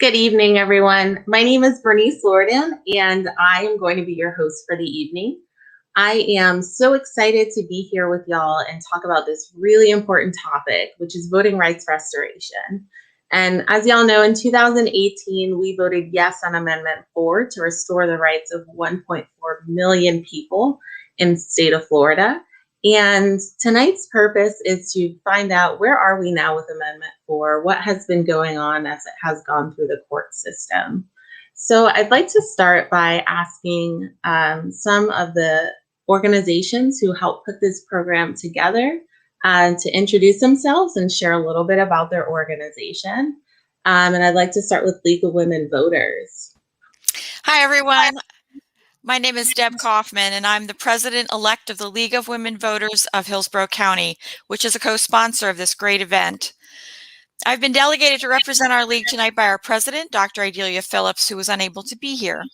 Good evening, everyone. My name is Bernice Floridian, and I am going to be your host for the evening. I am so excited to be here with y'all and talk about this really important topic, which is voting rights restoration. And as y'all know, in 2018, we voted yes on Amendment 4 to restore the rights of 1.4 million people in the state of Florida. And tonight's purpose is to find out, where are we now with Amendment 4? What has been going on as it has gone through the court system? So I'd like to start by asking some of the organizations who helped put this program together to introduce themselves and share a little bit about their organization. And I'd like to start with League of Women Voters. Hi, everyone. My name is Deb Kaufman, and I'm the president-elect of the League of Women Voters of Hillsborough County, which is a co-sponsor of this great event. I've been delegated to represent our league tonight by our president, Dr. Idalia Phillips, who was unable to be here.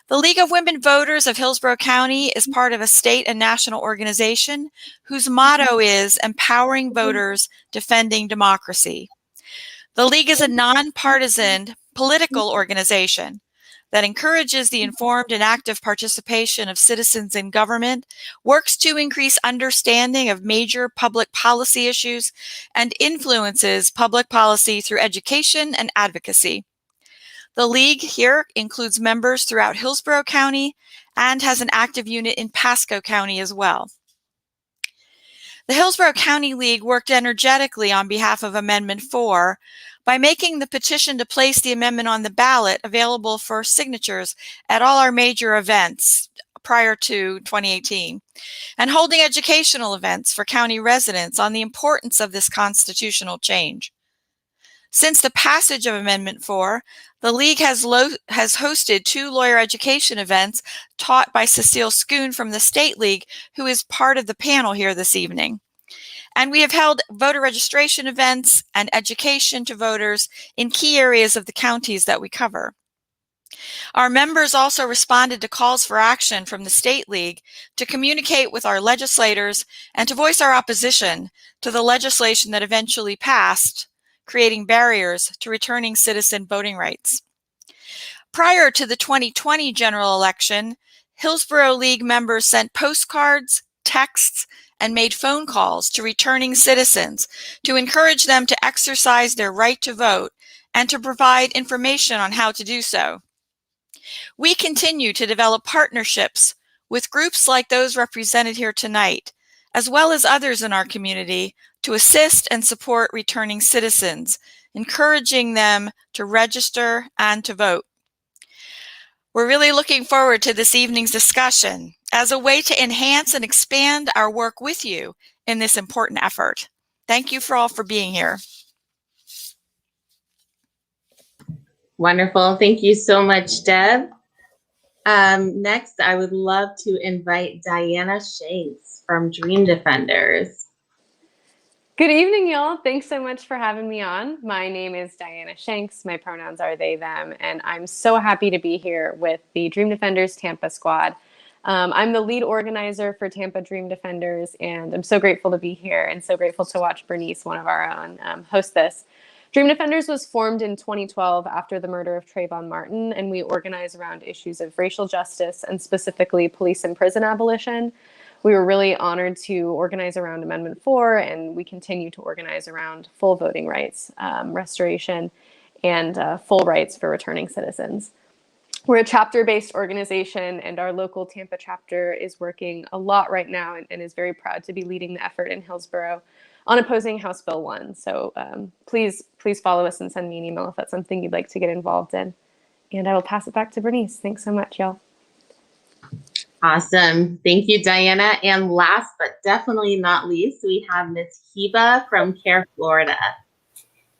The League of Women Voters of Hillsborough County is part of a state and national organization whose motto is empowering voters, defending democracy. The League is a nonpartisan political organization that encourages the informed and active participation of citizens in government, works to increase understanding of major public policy issues, and influences public policy through education and advocacy. The League here includes members throughout Hillsborough County and has an active unit in Pasco County as well. The Hillsborough County League worked energetically on behalf of Amendment 4 by making the petition to place the amendment on the ballot available for signatures at all our major events prior to 2018, and holding educational events for county residents on the importance of this constitutional change. Since the passage of Amendment 4, the League has hosted 2 lawyer education events taught by Cecile Schoon from the State League, who is part of the panel here this evening. And we have held voter registration events and education to voters in key areas of the counties that we cover. Our members also responded to calls for action from the State League to communicate with our legislators and to voice our opposition to the legislation that eventually passed, creating barriers to returning citizen voting rights. Prior to the 2020 general election, Hillsborough League members sent postcards, texts, and made phone calls to returning citizens to encourage them to exercise their right to vote and to provide information on how to do so. We continue to develop partnerships with groups like those represented here tonight, as well as others in our community, to assist and support returning citizens, encouraging them to register and to vote. We're really looking forward to this evening's discussion as a way to enhance and expand our work with you in this important effort. Thank you all for being here. Wonderful. Thank you so much, Deb. Next, I would love to invite Diana Shanks from Dream Defenders. Good evening, y'all. Thanks so much for having me on. My name is Diana Shanks. My pronouns are they, them, and I'm so happy to be here with the Dream Defenders Tampa squad. I'm the lead organizer for Tampa Dream Defenders, and I'm so grateful to be here and so grateful to watch Bernice, one of our own, host this. Dream Defenders was formed in 2012 after the murder of Trayvon Martin, and we organize around issues of racial justice and specifically police and prison abolition. We were really honored to organize around Amendment 4, and we continue to organize around full voting rights, restoration, and full rights for returning citizens. We're a chapter-based organization, and our local Tampa chapter is working a lot right now and is very proud to be leading the effort in Hillsborough on opposing House Bill 1. So please follow us and send me an email if that's something you'd like to get involved in. And I will pass it back to Bernice. Thanks so much, y'all. Awesome. Thank you, Diana. And last but definitely not least, we have Ms. Hiba from CARE Florida.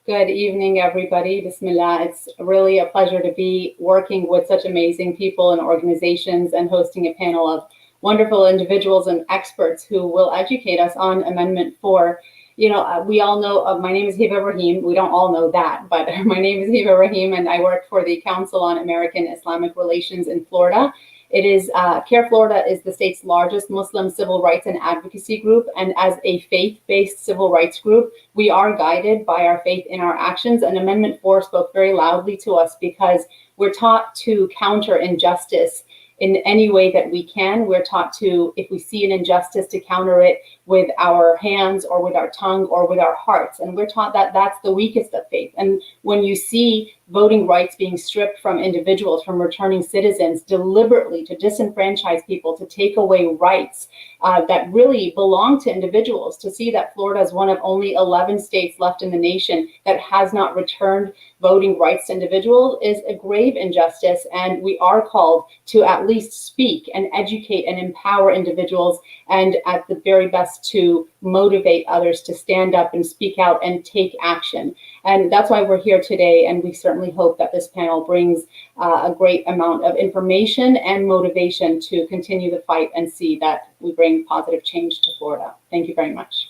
Good evening, everybody. Bismillah. It's really a pleasure to be working with such amazing people and organizations and hosting a panel of wonderful individuals and experts who will educate us on Amendment 4. You know, we all know, my name is Hiba Rahim. We don't all know that, but my name is Hiba Rahim, and I work for the Council on American Islamic Relations in Florida. It is, CARE Florida is the state's largest Muslim civil rights and advocacy group. And as a faith-based civil rights group, we are guided by our faith in our actions. And Amendment 4 spoke very loudly to us because we're taught to counter injustice in any way that we can. We're taught to, if we see an injustice, to counter it with our hands or with our tongue or with our hearts. And we're taught that that's the weakest of faith. And when you see voting rights being stripped from individuals, from returning citizens, deliberately to disenfranchise people, to take away rights that really belong to individuals, to see that Florida is one of only 11 states left in the nation that has not returned voting rights to individuals is a grave injustice. And we are called to at least speak and educate and empower individuals, and at the very best to motivate others to stand up and speak out and take action. And that's why we're here today. And we certainly hope that this panel brings a great amount of information and motivation to continue the fight and see that we bring positive change to Florida. Thank you very much.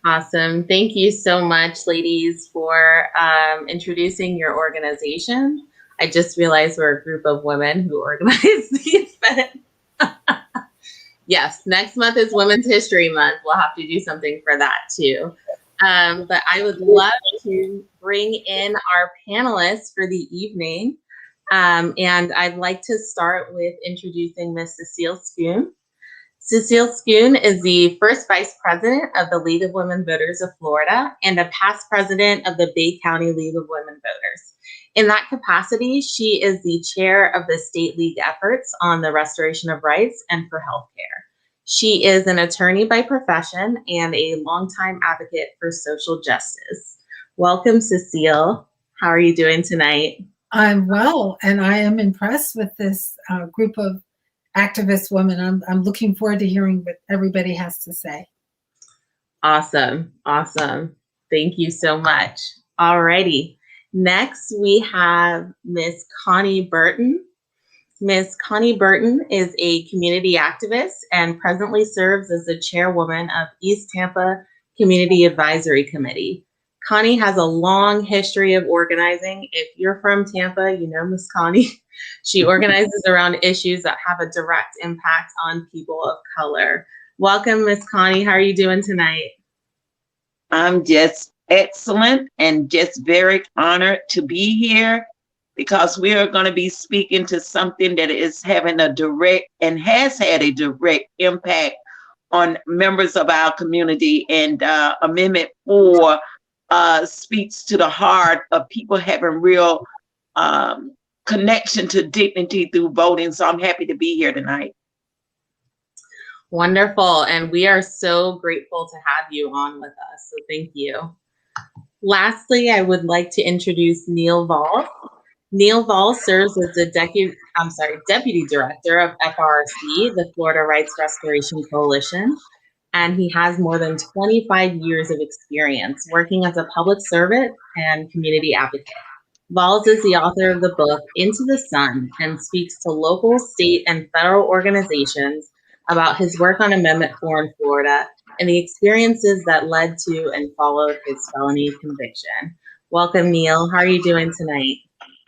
Awesome. Thank you so much, ladies, for introducing your organization. I just realized we're a group of women who organize the event. Yes, next month is Women's History Month. We'll have to do something for that too. But I would love to bring in our panelists for the evening. And I'd like to start with introducing Ms. Cecile Schoon. Cecile Schoon is the first vice president of the League of Women Voters of Florida and a past president of the Bay County League of Women Voters. In that capacity, she is the chair of the State League efforts on the restoration of rights and for healthcare. She is an attorney by profession and a longtime advocate for social justice. Welcome, Cecile. How are you doing tonight? I'm well, and I am impressed with this group of activist women. I'm looking forward to hearing what everybody has to say. Awesome. Awesome. Thank you so much. Alrighty. Next, we have Ms. Connie Burton. Ms. Connie Burton is a community activist and presently serves as the chairwoman of East Tampa Community Advisory Committee. Connie has a long history of organizing. If you're from Tampa, you know Ms. Connie. She organizes around issues that have a direct impact on people of color. Welcome, Ms. Connie. How are you doing tonight? I'm just excellent and just very honored to be here, because we are going to be speaking to something that is having a direct and has had a direct impact on members of our community. And Amendment 4 speaks to the heart of people having real connection to dignity through voting. So I'm happy to be here tonight. Wonderful. And we are so grateful to have you on with us. So thank you. Lastly, I would like to introduce Neil Vall. Neil Vall serves as the Deputy Director of FRC, the Florida Rights Restoration Coalition, and he has more than 25 years of experience working as a public servant and community advocate. Valls is the author of the book Into the Sun and speaks to local, state, and federal organizations about his work on Amendment 4 in Florida and the experiences that led to and followed his felony conviction. Welcome, Neil. How are you doing tonight?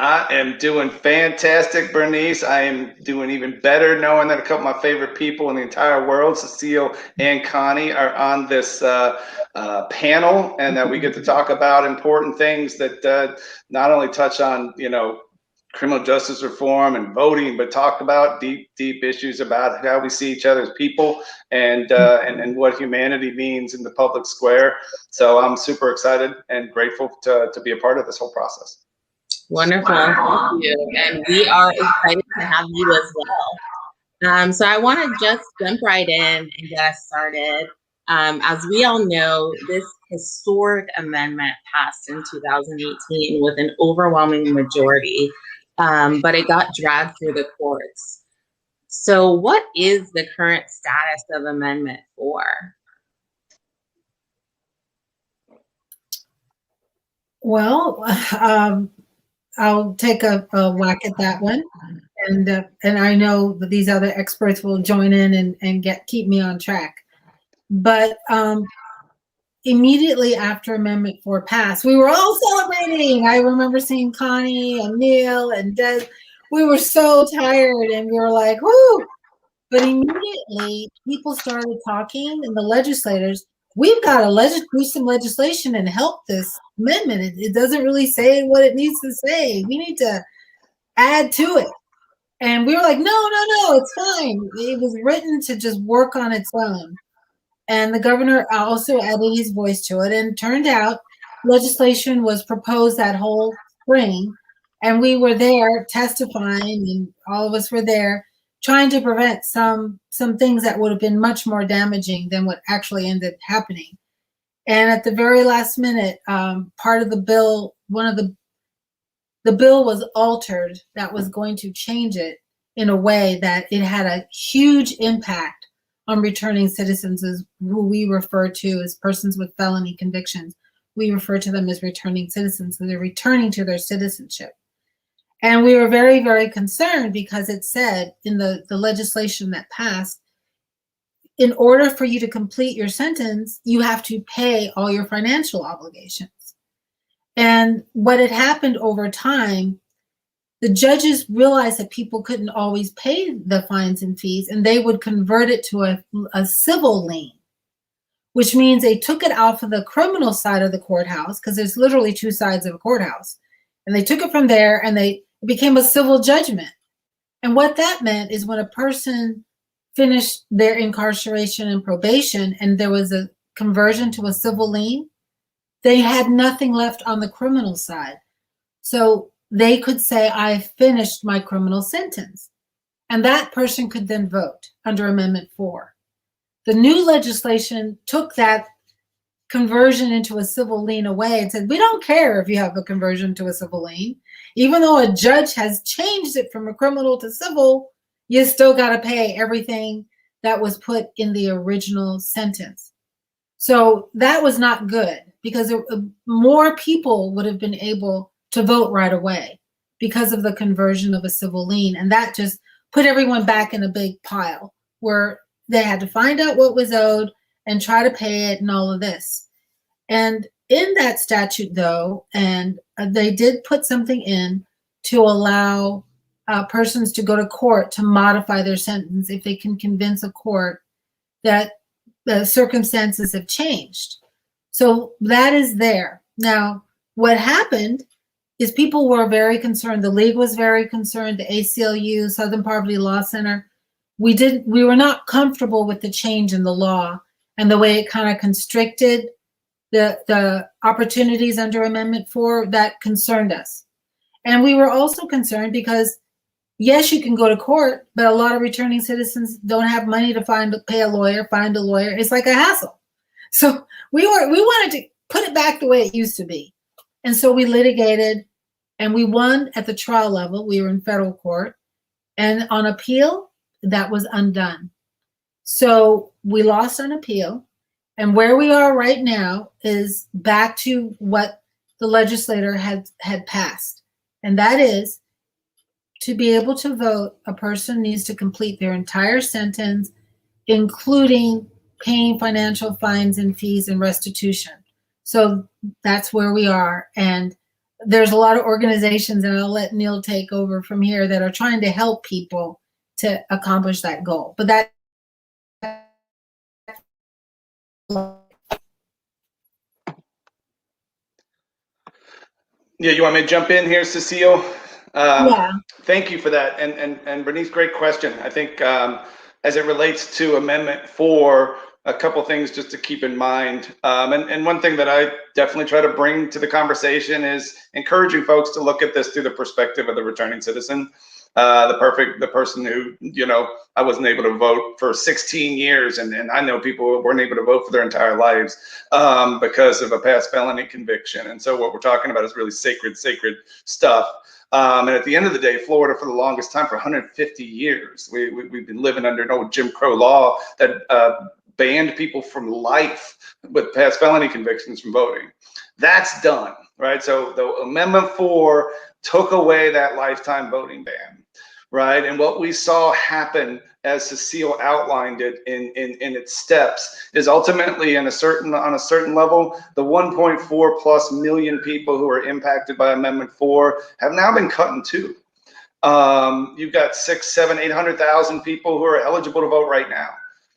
I am doing fantastic, Bernice. I am doing even better knowing that a couple of my favorite people in the entire world, Cecile and Connie, are on this panel, and that we get to talk about important things that not only touch on, criminal justice reform and voting, but talk about deep issues about how we see each other as people and what humanity means in the public square. So I'm super excited and grateful to be a part of this whole process. Wonderful. Thank you. And we are excited to have you as well. So I want to just jump right in and get us started. As we all know, this historic amendment passed in 2018 with an overwhelming majority, but it got dragged through the courts. So what is the current status of Amendment 4? Well, I'll take a whack at that one, and I know that these other experts will join in and keep me on track. But immediately after Amendment 4 passed, we were all celebrating. I remember seeing Connie and Neil and Des. We were so tired, and we were like, "Whoo!" But immediately, people started talking, and the legislators. We've got to do some legislation and help this amendment. It doesn't really say what it needs to say. We need to add to it. And we were like, no, it's fine. It was written to just work on its own. And the governor also added his voice to it. And it turned out legislation was proposed that whole spring. And we were there testifying, and all of us were there trying to prevent some things that would have been much more damaging than what actually ended happening. And at the very last minute, part of the bill, the bill was altered that was going to change it in a way that it had a huge impact on returning citizens, as who we refer to as persons with felony convictions. We refer to them as returning citizens, so they're returning to their citizenship. And we were very, very concerned because it said in the legislation that passed, in order for you to complete your sentence, you have to pay all your financial obligations. And what had happened over time, the judges realized that people couldn't always pay the fines and fees, and they would convert it to a civil lien, which means they took it off of the criminal side of the courthouse, because there's literally two sides of a courthouse. And they took it from there, and it became a civil judgment. And what that meant is when a person finished their incarceration and probation and there was a conversion to a civil lien, they had nothing left on the criminal side. So they could say, I finished my criminal sentence. And that person could then vote under Amendment 4. The new legislation took that conversion into a civil lien away and said, we don't care if you have a conversion to a civil lien. Even though a judge has changed it from a criminal to civil, you still got to pay everything that was put in the original sentence. So that was not good, because more people would have been able to vote right away because of the conversion of a civil lien. And that just put everyone back in a big pile where they had to find out what was owed and try to pay it and all of this. And in that statute, though, and they did put something in to allow persons to go to court to modify their sentence if they can convince a court that the circumstances have changed. So that is there. Now, what happened is people were very concerned. The league was very concerned. The ACLU, Southern Poverty Law Center, we were not comfortable with the change in the law and the way it kind of constricted the opportunities under Amendment 4. That concerned us. And we were also concerned because, yes, you can go to court, but a lot of returning citizens don't have money to pay a lawyer, find a lawyer. It's like a hassle. So we wanted to put it back the way it used to be. And so we litigated, and we won at the trial level. We were in federal court. And on appeal, that was undone. So we lost on appeal. And where we are right now is back to what the legislator had passed. And that is, to be able to vote, a person needs to complete their entire sentence, including paying financial fines and fees and restitution. So that's where we are. And there's a lot of organizations, and I'll let Neil take over from here, that are trying to help people to accomplish that goal. But that Yeah, you want me to jump in here, Cecile? Yeah. Thank you for that. And Bernice, great question. I think as it relates to Amendment 4, a couple things just to keep in mind. And one thing that I definitely try to bring to the conversation is encouraging folks to look at this through the perspective of the returning citizen. The person who, you know, I wasn't able to vote for 16 years, and I know people who weren't able to vote for their entire lives because of a past felony conviction. And so what we're talking about is really sacred stuff. And at the end of the day, Florida, for the longest time, for 150 years, we've been living under an old Jim Crow law that banned people from life with past felony convictions from voting. That's done, right? So the Amendment 4 took away that lifetime voting ban, right? And what we saw happen, as Cecile outlined it in its steps, is ultimately on a certain level, the 1.4+ million people who are impacted by Amendment 4 have now been cut in two. You've got 600,000, 700,000, 800,000 people who are eligible to vote right now.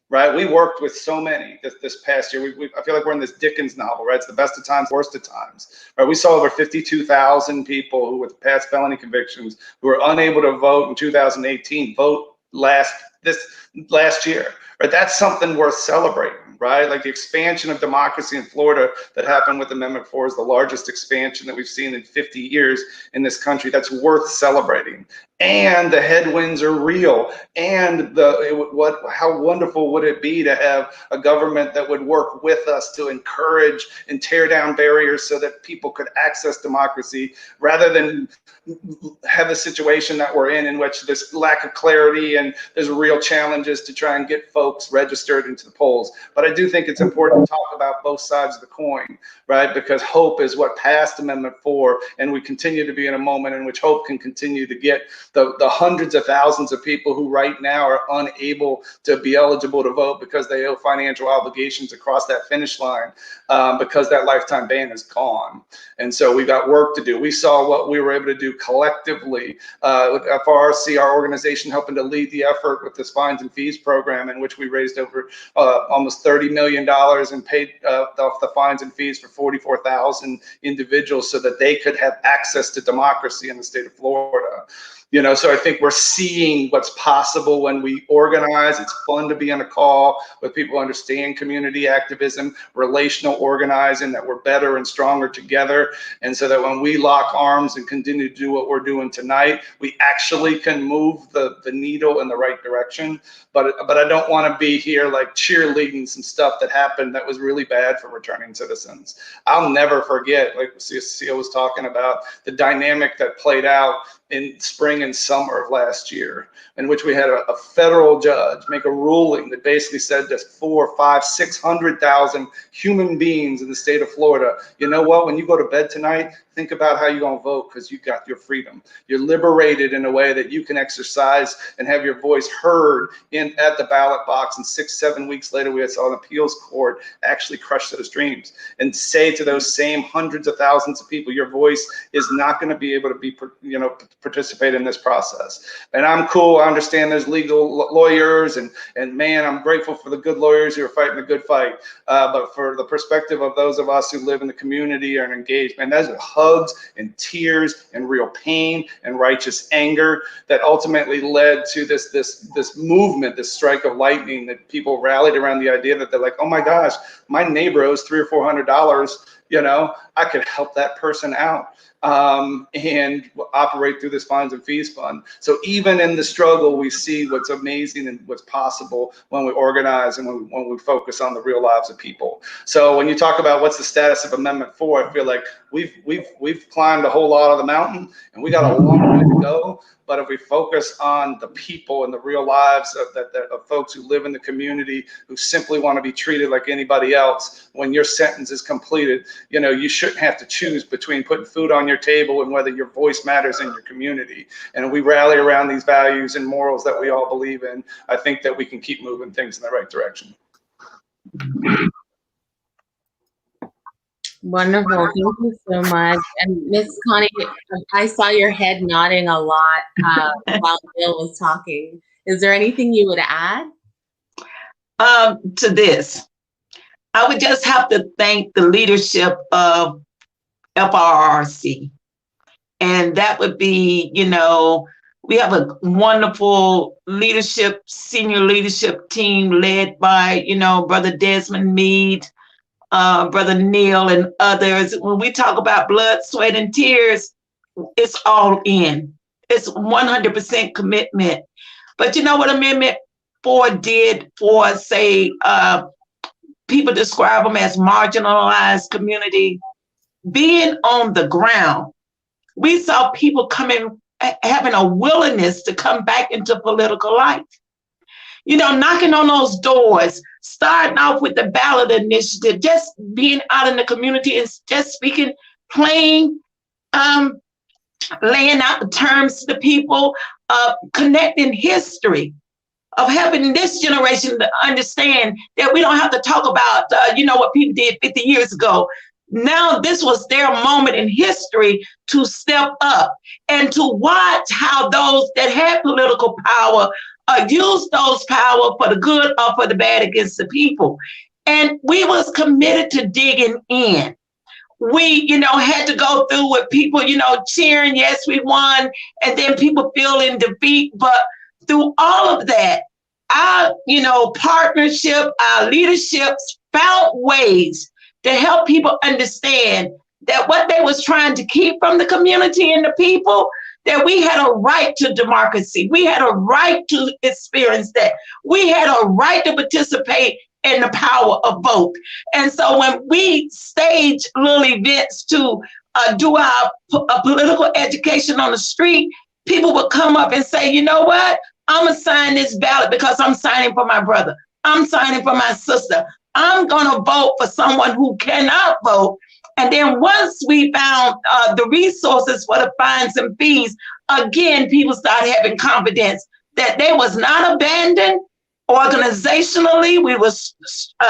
Right, we worked with so many this past year. I feel like we're in this Dickens novel, right? It's the best of times, worst of times. Right, we saw over 52,000 people who, with past felony convictions, who were unable to vote in 2018, vote this last year. Right, that's something worth celebrating. Right, like the expansion of democracy in Florida that happened with Amendment 4 is the largest expansion that we've seen in 50 years in this country. That's worth celebrating. And the headwinds are real. And how wonderful would it be to have a government that would work with us to encourage and tear down barriers so that people could access democracy, rather than have the situation that we're in which there's lack of clarity and there's real challenges to try and get folks registered into the polls. But I do think it's important to talk about both sides of the coin, right? Because hope is what passed Amendment 4, and we continue to be in a moment in which hope can continue to get the hundreds of thousands of people who right now are unable to be eligible to vote because they owe financial obligations across that finish line, because that lifetime ban is gone. And so we got work to do. We saw what we were able to do collectively with FRC, our organization, helping to lead the effort with this fines and fees program, in which we raised over almost $30 million and paid off the fines and fees for 44,000 individuals so that they could have access to democracy in the state of Florida. You know, so I think we're seeing what's possible when we organize. It's fun to be on a call with people who understand community activism, relational organizing, that we're better and stronger together. And so that when we lock arms and continue to do what we're doing tonight, we actually can move the needle in the right direction. But I don't want to be here like cheerleading some stuff that happened that was really bad for returning citizens. I'll never forget, like Cecile was talking about, the dynamic that played out in spring and summer of last year, in which we had a federal judge make a ruling that basically said to 400,000, 500,000, 600,000 human beings in the state of Florida, you know what, when you go to bed tonight, think about how you're going to vote, because you got your freedom. You're liberated in a way that you can exercise and have your voice heard at the ballot box. And 6-7 weeks later, we saw an appeals court actually crush those dreams and say to those same hundreds of thousands of people, your voice is not going to be able to be, participate in this process. And I'm cool. I understand there's legal lawyers, and man, I'm grateful for the good lawyers who are fighting the good fight. But for the perspective of those of us who live in the community and engaged, man, those are hugs and tears and real pain and righteous anger that ultimately led to this movement, this strike of lightning, that people rallied around the idea that they're like, oh my gosh, my neighbor owes $300 or $400, I could help that person out. And operate through this fines and fees fund. So even in the struggle, we see what's amazing and what's possible when we organize and when we focus on the real lives of people. So when you talk about what's the status of Amendment 4, I feel like we've climbed a whole lot of the mountain, and we got a long way to go. But if we focus on the people and the real lives of folks who live in the community, who simply want to be treated like anybody else, when your sentence is completed, you shouldn't have to choose between putting food on your table and whether your voice matters in your community. And we rally around these values and morals that we all believe in, I think that we can keep moving things in the right direction. Wonderful. Thank you so much. And Miss Connie, I saw your head nodding a lot while Bill was talking. Is there anything you would add? To this, I would just have to thank the leadership of FRRC. And that would be, we have a wonderful senior leadership team led by, Brother Desmond Meade, Brother Neil, and others. When we talk about blood, sweat, and tears, it's all in. It's 100% commitment. But you know what Amendment 4 did for, say, people describe them as marginalized community? Being on the ground, we saw people having a willingness to come back into political life. Knocking on those doors, starting off with the ballot initiative, just being out in the community and just speaking plain, laying out the terms to the people, connecting history, of helping this generation to understand that we don't have to talk about, what people did 50 years ago. Now, this was their moment in history to step up and to watch how those that had political power used those power for the good or for the bad against the people. And we was committed to digging in. We, had to go through with people, cheering, yes, we won, and then people feeling defeat. But through all of that, our, partnership, our leaderships found ways to help people understand that what they was trying to keep from the community and the people, that we had a right to democracy. We had a right to experience that. We had a right to participate in the power of vote. And so when we stage little events to do our political education on the street, people would come up and say, you know what? I'm going to sign this ballot because I'm signing for my brother. I'm signing for my sister. I'm going to vote for someone who cannot vote. And then once we found the resources for the fines and fees, again, people started having confidence that they was not abandoned organizationally. We was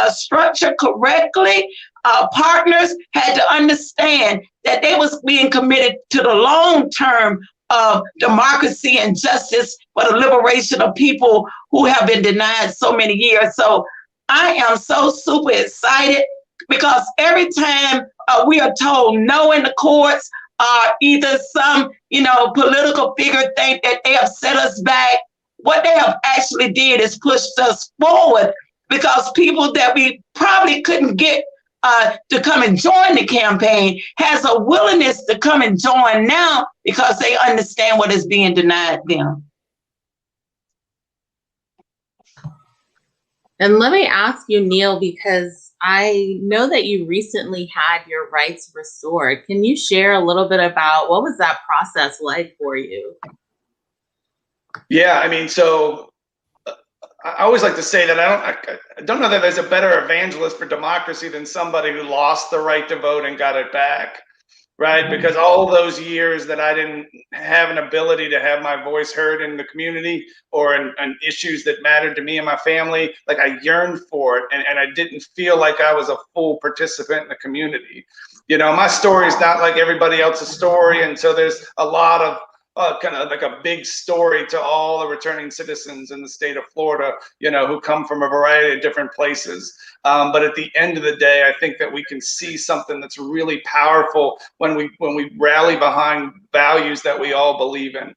structured correctly. Partners had to understand that they was being committed to the long term of democracy and justice for the liberation of people who have been denied so many years. So I am so super excited because every time we are told no in the courts, either some, political figure think that they have set us back, what they have actually did is pushed us forward, because people that we probably couldn't get to come and join the campaign has a willingness to come and join now because they understand what is being denied them. And let me ask you, Neil, because I know that you recently had your rights restored. Can you share a little bit about what was that process like for you? Yeah, I mean, so I always like to say that I don't know that there's a better evangelist for democracy than somebody who lost the right to vote and got it back, right? Because all those years that I didn't have an ability to have my voice heard in the community or in issues that mattered to me and my family, like I yearned for it, and I didn't feel like I was a full participant in the community. My story is not like everybody else's story, and so there's a lot of kind of like a big story to all the returning citizens in the state of Florida, who come from a variety of different places. But at the end of the day, I think that we can see something that's really powerful when we rally behind values that we all believe in.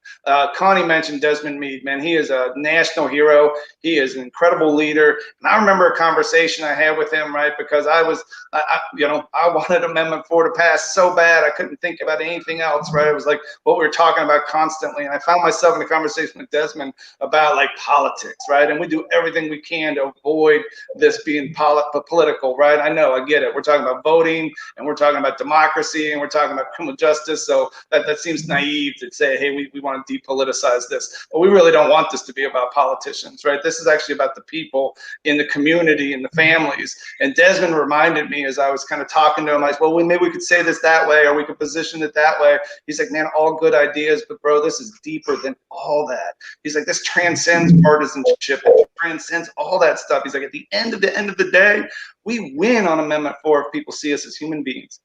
Connie mentioned Desmond Meade. Man, he is a national hero. He is an incredible leader. And I remember a conversation I had with him, right? Because I wanted Amendment 4 to pass so bad I couldn't think about anything else, right? It was like what we were talking about constantly. And I found myself in a conversation with Desmond about like politics, right? And we do everything we can to avoid this being political, right? I know, I get it. We're talking about voting, and we're talking about democracy, and we're talking about criminal justice. So that seems naive to say, hey, we want to depoliticize this. But we really don't want this to be about politicians, right? This is actually about the people in the community and the families. And Desmond reminded me as I was kind of talking to him, I said, well, maybe we could say this that way, or we could position it that way. He's like, man, all good ideas, but bro, this is deeper than all that. He's like, this transcends partisanship. It transcends all that stuff. He's like, at the end of the day, we win on Amendment 4 if people see us as human beings.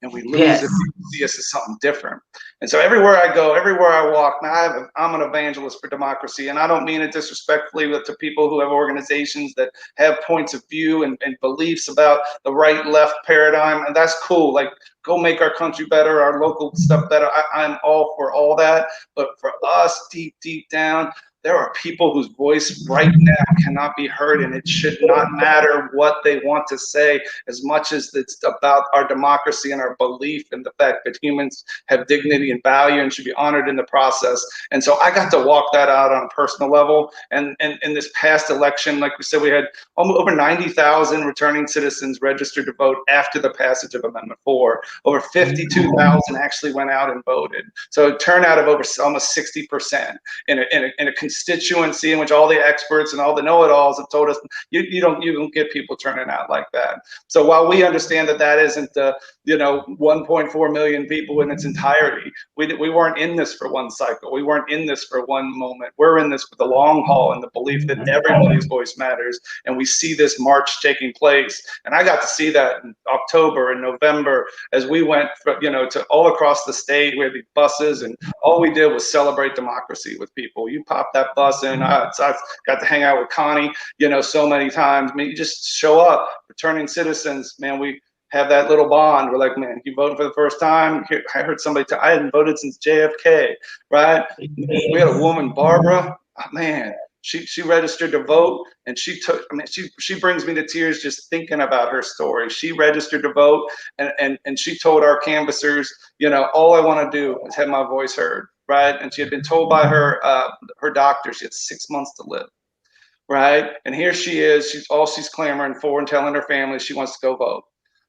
and we lose if people see us as something different. And so everywhere I go, everywhere I walk, now I'm an evangelist for democracy. And I don't mean it disrespectfully to people who have organizations that have points of view and beliefs about the right-left paradigm. And that's cool. Like, go make our country better, our local stuff better. I'm all for all that. But for us, deep down, there are people whose voice right now cannot be heard, and it should not matter what they want to say as much as it's about our democracy and our belief in the fact that humans have dignity and value and should be honored in the process. And so I got to walk that out on a personal level. And in this past election, like we said, we had almost over 90,000 returning citizens registered to vote after the passage of Amendment 4. Over 52,000 actually went out and voted. So a turnout of over almost 60% in a constituency in which all the experts and all the know-it-alls have told us you don't get people turning out like that. So while we understand that isn't 1.4 million people in its entirety, we weren't in this for one cycle. We weren't in this for one moment. We're in this for the long haul and the belief that everybody's voice matters. And we see this march taking place. And I got to see that in October and November as we went to all across the state. We had these buses, and all we did was celebrate democracy with people. You pop that bus in. I got to hang out with Connie, so many times. I mean, you just show up, returning citizens, man. We have that little bond. We're like, man, you voted for the first time. I heard somebody I hadn't voted since JFK, right? We had a woman, Barbara, man, she registered to vote, and she brings me to tears just thinking about her story. She registered to vote, and she told our canvassers, all I want to do is have my voice heard, right? And she had been told by her doctor she had 6 months to live, right? And here she is, she's clamoring for and telling her family she wants to go vote.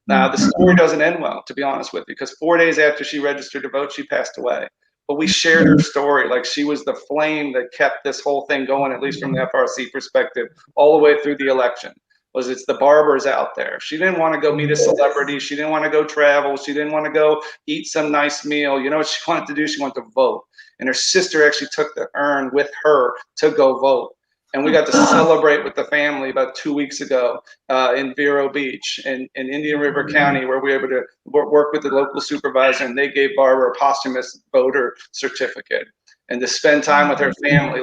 Now, the story doesn't end well, to be honest with you, because 4 days after she registered to vote, she passed away. But we shared her story like she was the flame that kept this whole thing going, at least from the FRC perspective, all the way through the election. It's the barbers out there. She didn't want to go meet a celebrity. She didn't want to go travel. She didn't want to go eat some nice meal. You know what she wanted to do? She wanted to vote. And her sister actually took the urn with her to go vote. And we got to celebrate with the family about 2 weeks ago in Vero Beach in Indian River County, where we were able to work with the local supervisor, and they gave Barbara a posthumous voter certificate. And to spend time with her family,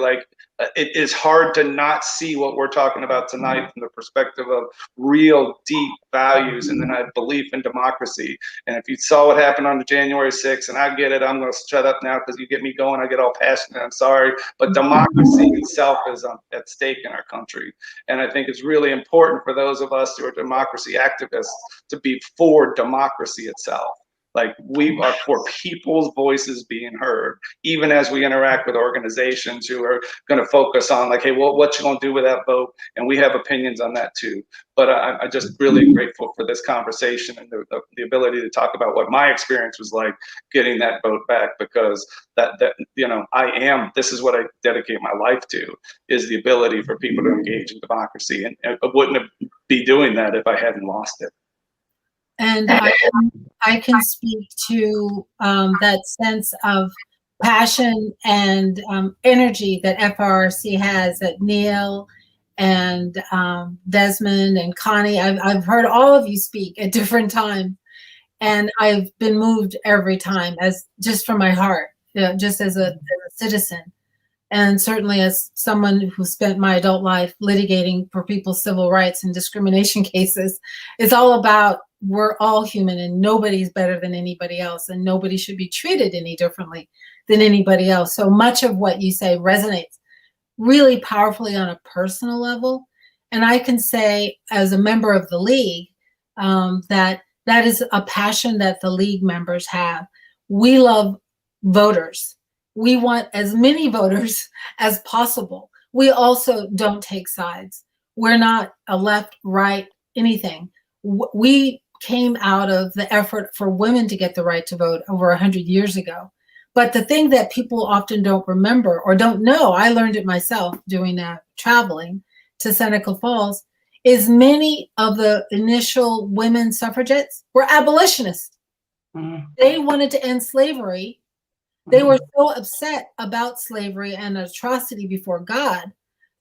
it is hard to not see what we're talking about tonight from the perspective of real deep values and then belief in democracy. And if you saw what happened on January 6th, and I get it, I'm going to shut up now because you get me going, I get all passionate, I'm sorry, but democracy itself is at stake in our country. And I think it's really important for those of us who are democracy activists to be for democracy itself. Like, we are for people's voices being heard, even as we interact with organizations who are going to focus on like, hey, well, what you going to do with that vote? And we have opinions on that too. But I'm just really grateful for this conversation and the ability to talk about what my experience was like getting that vote back, because this is what I dedicate my life to, is the ability for people to engage in democracy. And I wouldn't be doing that if I hadn't lost it. And I can speak to that sense of passion and energy that FRC has, that Neil and Desmond and Connie, I've heard all of you speak at different times, and I've been moved every time, as just from my heart, just as a citizen. And certainly as someone who spent my adult life litigating for people's civil rights and discrimination cases, it's all about, we're all human and nobody's better than anybody else, and nobody should be treated any differently than anybody else. So much of what you say resonates really powerfully on a personal level. And I can say, as a member of the League, that is a passion that the League members have. We love voters. We want as many voters as possible. We also don't take sides. We're not a left, right, anything. We came out of the effort for women to get the right to vote over 100 years ago. But the thing that people often don't remember or don't know, I learned it myself doing traveling to Seneca Falls, is many of the initial women suffragettes were abolitionists. Mm-hmm. They wanted to end slavery. They were so upset about slavery and atrocity before God,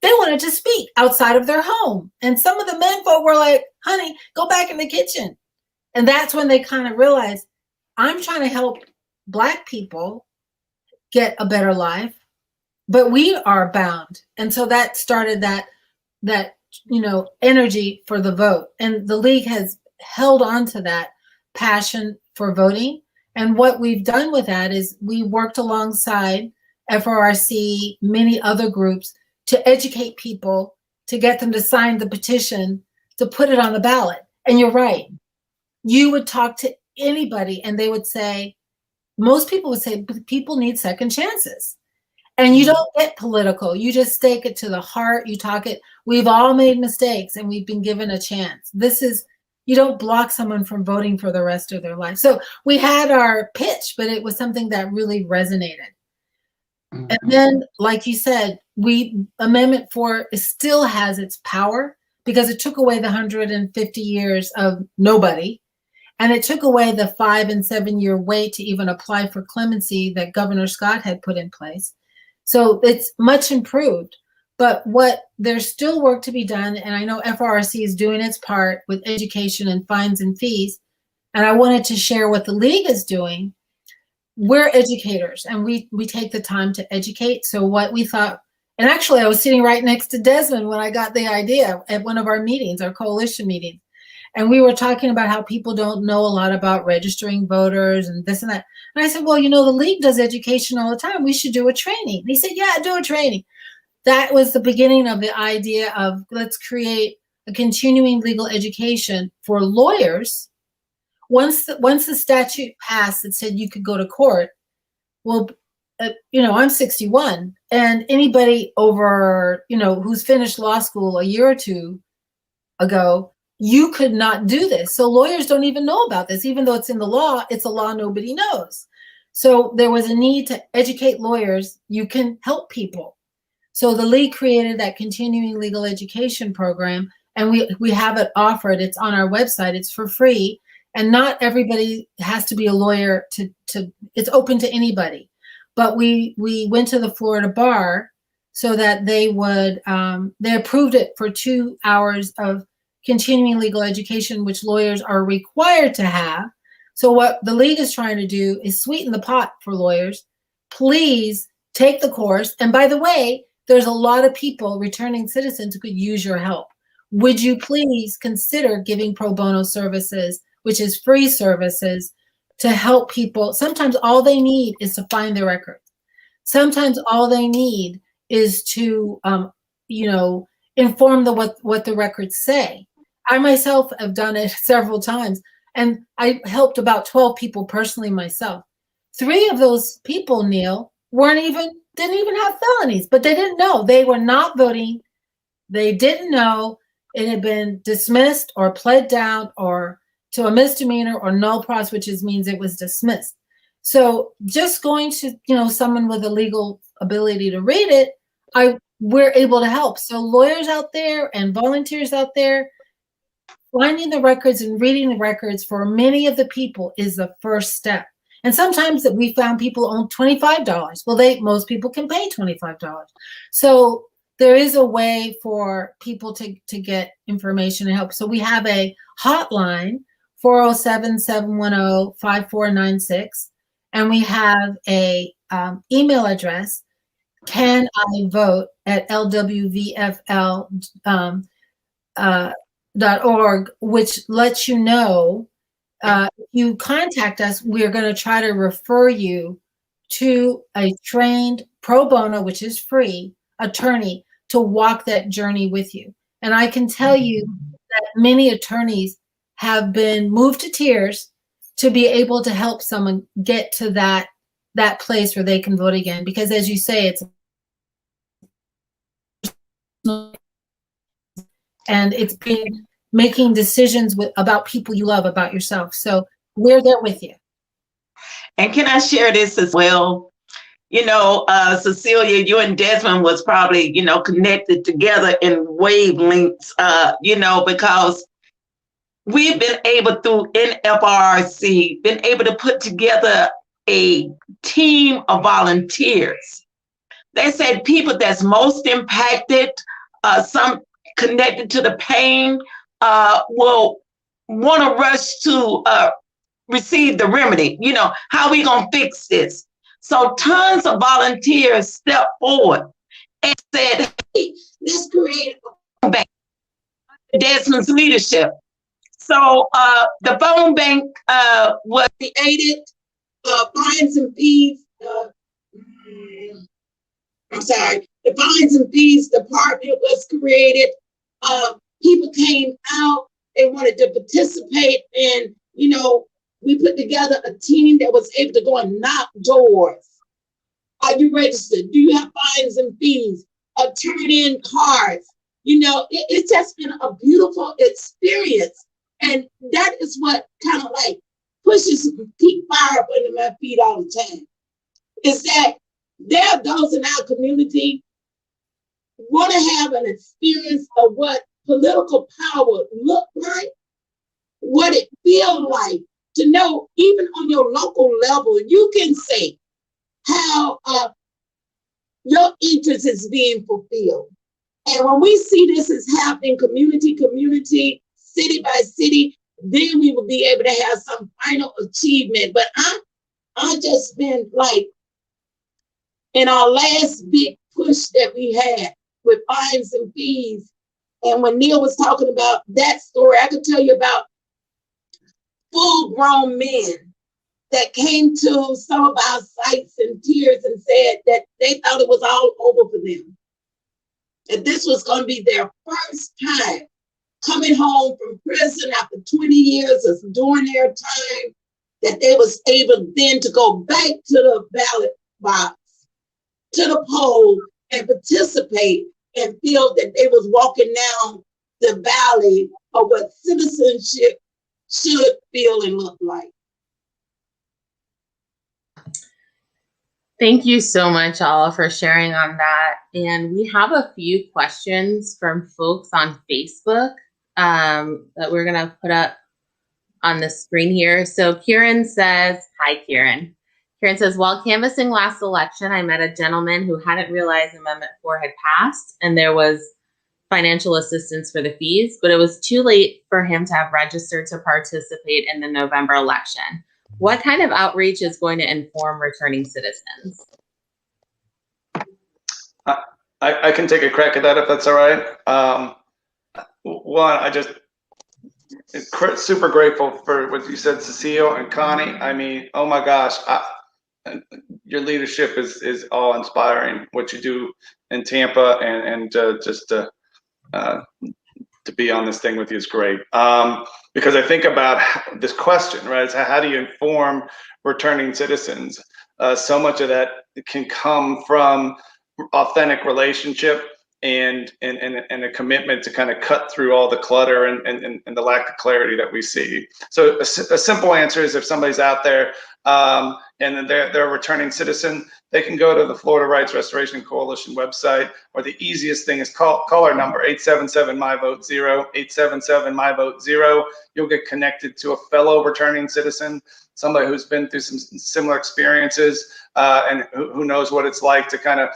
they wanted to speak outside of their home. And some of the men folk were like, honey, go back in the kitchen. And that's when they kind of realized I'm trying to help Black people get a better life, but we are bound. And so that started that energy for the vote. And the league has held on to that passion for voting. And what we've done with that is we worked alongside FRRC, many other groups, to educate people, to get them to sign the petition, to put it on the ballot. And you're right. You would talk to anybody and they would say, most people would say, people need second chances. And you don't get political. You just stake it to the heart. You talk it. We've all made mistakes and we've been given a chance. You don't block someone from voting for the rest of their life. So we had our pitch, but it was something that really resonated. And then, like you said, Amendment 4 still has its power because it took away the 150 years of nobody. And it took away the 5 and 7 year wait to even apply for clemency that Governor Scott had put in place. So it's much improved, but there's still work to be done. And I know FRRC is doing its part with education and fines and fees. And I wanted to share what the league is doing. We're educators and we take the time to educate. So what we thought, and actually I was sitting right next to Desmond when I got the idea at one of our meetings, our coalition meetings. And we were talking about how people don't know a lot about registering voters and this and that. And I said, well, the league does education all the time. We should do a training. He said, yeah, do a training. That was the beginning of the idea of let's create a continuing legal education for lawyers. Once the statute passed that said you could go to court, well, I'm 61 and anybody over, who's finished law school a year or two ago, you could not do this. So lawyers don't even know about this. Even though it's in the law, it's a law nobody knows. So there was a need to educate lawyers. You can help people. So the league created that continuing legal education program, and we have it offered. It's on our website. It's for free. And not everybody has to be a lawyer it's open to anybody. But we went to the Florida bar so that they approved it for 2 hours of continuing legal education, which lawyers are required to have. So what the league is trying to do is sweeten the pot for lawyers. Please take the course. And by the way, there's a lot of people, returning citizens, who could use your help. Would you please consider giving pro bono services, which is free services, to help people? Sometimes all they need is to find their records. Sometimes all they need is to, inform what the records say. I myself have done it several times, and I helped about 12 people personally myself. 3 of those people, Neil, didn't even have felonies, but they didn't know. They were not voting. They didn't know it had been dismissed or pled down or to a misdemeanor or null pros, which means it was dismissed. So just going to, someone with a legal ability to read it, we're able to help. So lawyers out there and volunteers out there, finding the records and reading the records for many of the people is the first step. And sometimes that we found people own $25. Well, most people can pay $25. So there is a way for people to get information and help. So we have a hotline, 407-710-5496. And we have a email address, canivvote@lwvfl.org, which lets you know if you contact us, we're going to try to refer you to a trained pro bono, which is free, attorney to walk that journey with you. And I can tell you that many attorneys have been moved to tears to be able to help someone get to that place where they can vote again. Because as you say, it's been making decisions about people you love, about yourself. So we're there with you. And can I share this as well? Cecilia, you and Desmond was probably, connected together in wavelengths, because we've been able through NFRC, been able to put together a team of volunteers. They said people that's most impacted, some connected to the pain, will want to rush to receive the remedy. You know, how we gonna fix this? So tons of volunteers stepped forward and said, hey, let's create a phone bank. Desmond's leadership. So the phone bank was created. Fines and fees. I'm sorry. The fines and fees department was created. People came out. They wanted to participate, and you know, we put together a team that was able to go and knock doors. Are you registered? Do you have fines and fees? Turn in cards. You know, it's just been a beautiful experience. And that is what kind of like pushes, keep fire up under my feet all the time. Is that there are those in our community want to have an experience of what political power look like, what it feels like, to know even on your local level, you can say how your interest is being fulfilled. And when we see this is happening community, city by city, then we will be able to have some final achievement. But I just been like, in our last big push that we had with fines and fees, and when Neil was talking about that story, I could tell you about full-grown men that came to some of our sites in tears and said that they thought it was all over for them. That this was going to be their first time coming home from prison after 20 years of doing their time, that they was able then to go back to the ballot box, to the poll, and participate and feel that they was walking down the valley of what citizenship should feel and look like. Thank you so much, all, for sharing on that. And we have a few questions from folks on Facebook that we're going to put up on the screen here. So Kieran says, hi, Kieran. Kieran says, while canvassing last election, I met a gentleman who hadn't realized Amendment 4 had passed and there was financial assistance for the fees, but it was too late for him to have registered to participate in the November election. What kind of outreach is going to inform returning citizens? I can take a crack at that if that's all right. One, I just super grateful for what you said, Cecile and Connie. I mean, oh my gosh, your leadership is awe-inspiring. What you do in Tampa and just to be on this thing with you is great. Because I think about this question, right? So how do you inform returning citizens? So much of that can come from authentic relationship and a commitment to kind of cut through all the clutter and the lack of clarity that we see. So a simple answer is, if somebody's out there and they're a returning citizen, they can go to the Florida Rights Restoration Coalition website, or the easiest thing is call our number, 877-MY-VOTE-0, 877-MY-VOTE-0. You'll get connected to a fellow returning citizen, somebody who's been through some similar experiences and who knows what it's like to kind of,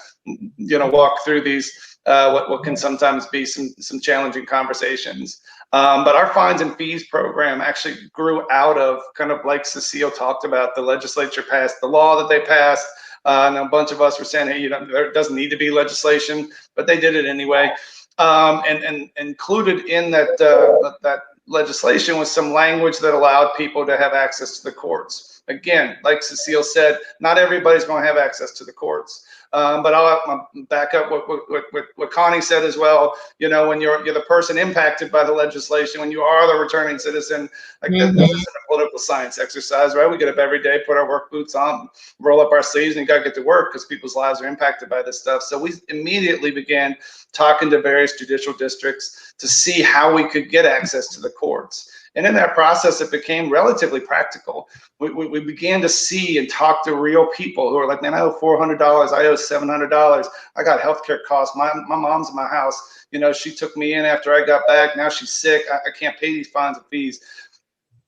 walk through these, what can sometimes be some challenging conversations. But our fines and fees program actually grew out of, kind of like Cecile talked about, the legislature passed the law that they passed. And a bunch of us were saying, hey, there doesn't need to be legislation, but they did it anyway. And included in that legislation was some language that allowed people to have access to the courts. Again, like Cecile said, not everybody's going to have access to the courts. But I'll back up what Connie said as well. When you're the person impacted by the legislation, when you are the returning citizen, like this isn't a political science exercise, right? We get up every day, put our work boots on, roll up our sleeves, and you got to get to work because people's lives are impacted by this stuff. So we immediately began talking to various judicial districts to see how we could get access to the courts. And in that process, it became relatively practical. We began to see and talk to real people who are like, man, I owe $400, I owe $700, I got healthcare costs. My mom's in my house. She took me in after I got back. Now she's sick. I can't pay these fines and fees.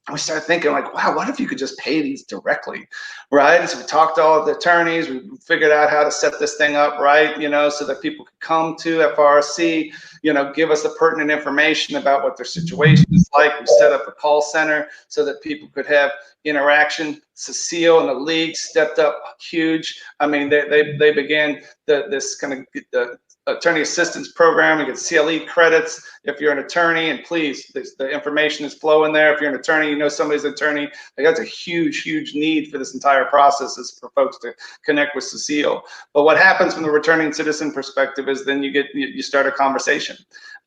And we started thinking like, wow, what if you could just pay these directly, right? And so we talked to all of the attorneys, we figured out how to set this thing up right, so that people could come to FRC, give us the pertinent information about what their situation is like. We set up a call center so that people could have interaction. Cecile and the league stepped up huge. I mean, they began this kind of the attorney assistance program. You get CLE credits if you're an attorney, and please, the information is flowing there. If you're an attorney, somebody's an attorney. Like, that's a huge need for this entire process, is for folks to connect with Cecile. But what happens from the returning citizen perspective is then you start a conversation.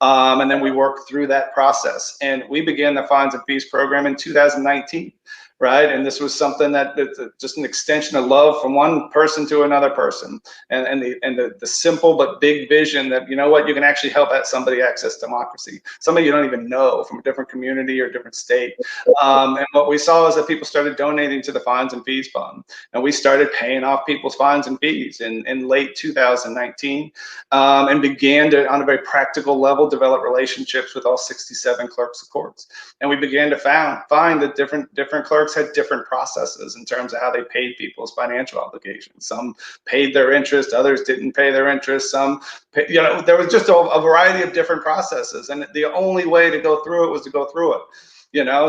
And then we work through that process. And we began the fines and fees program in 2019. Right, and this was something that just an extension of love from one person to another person, and the simple but big vision that, you can actually help somebody access democracy, somebody you don't even know, from a different community or different state. And what we saw is that people started donating to the fines and fees fund, and we started paying off people's fines and fees in late 2019, and began to, on a very practical level, develop relationships with all 67 clerks of courts, and we began to find that different clerks had different processes in terms of how they paid people's financial obligations. Some paid their interest, others didn't pay their interest. Some, there was just a variety of different processes, and the only way to go through it was to go through it.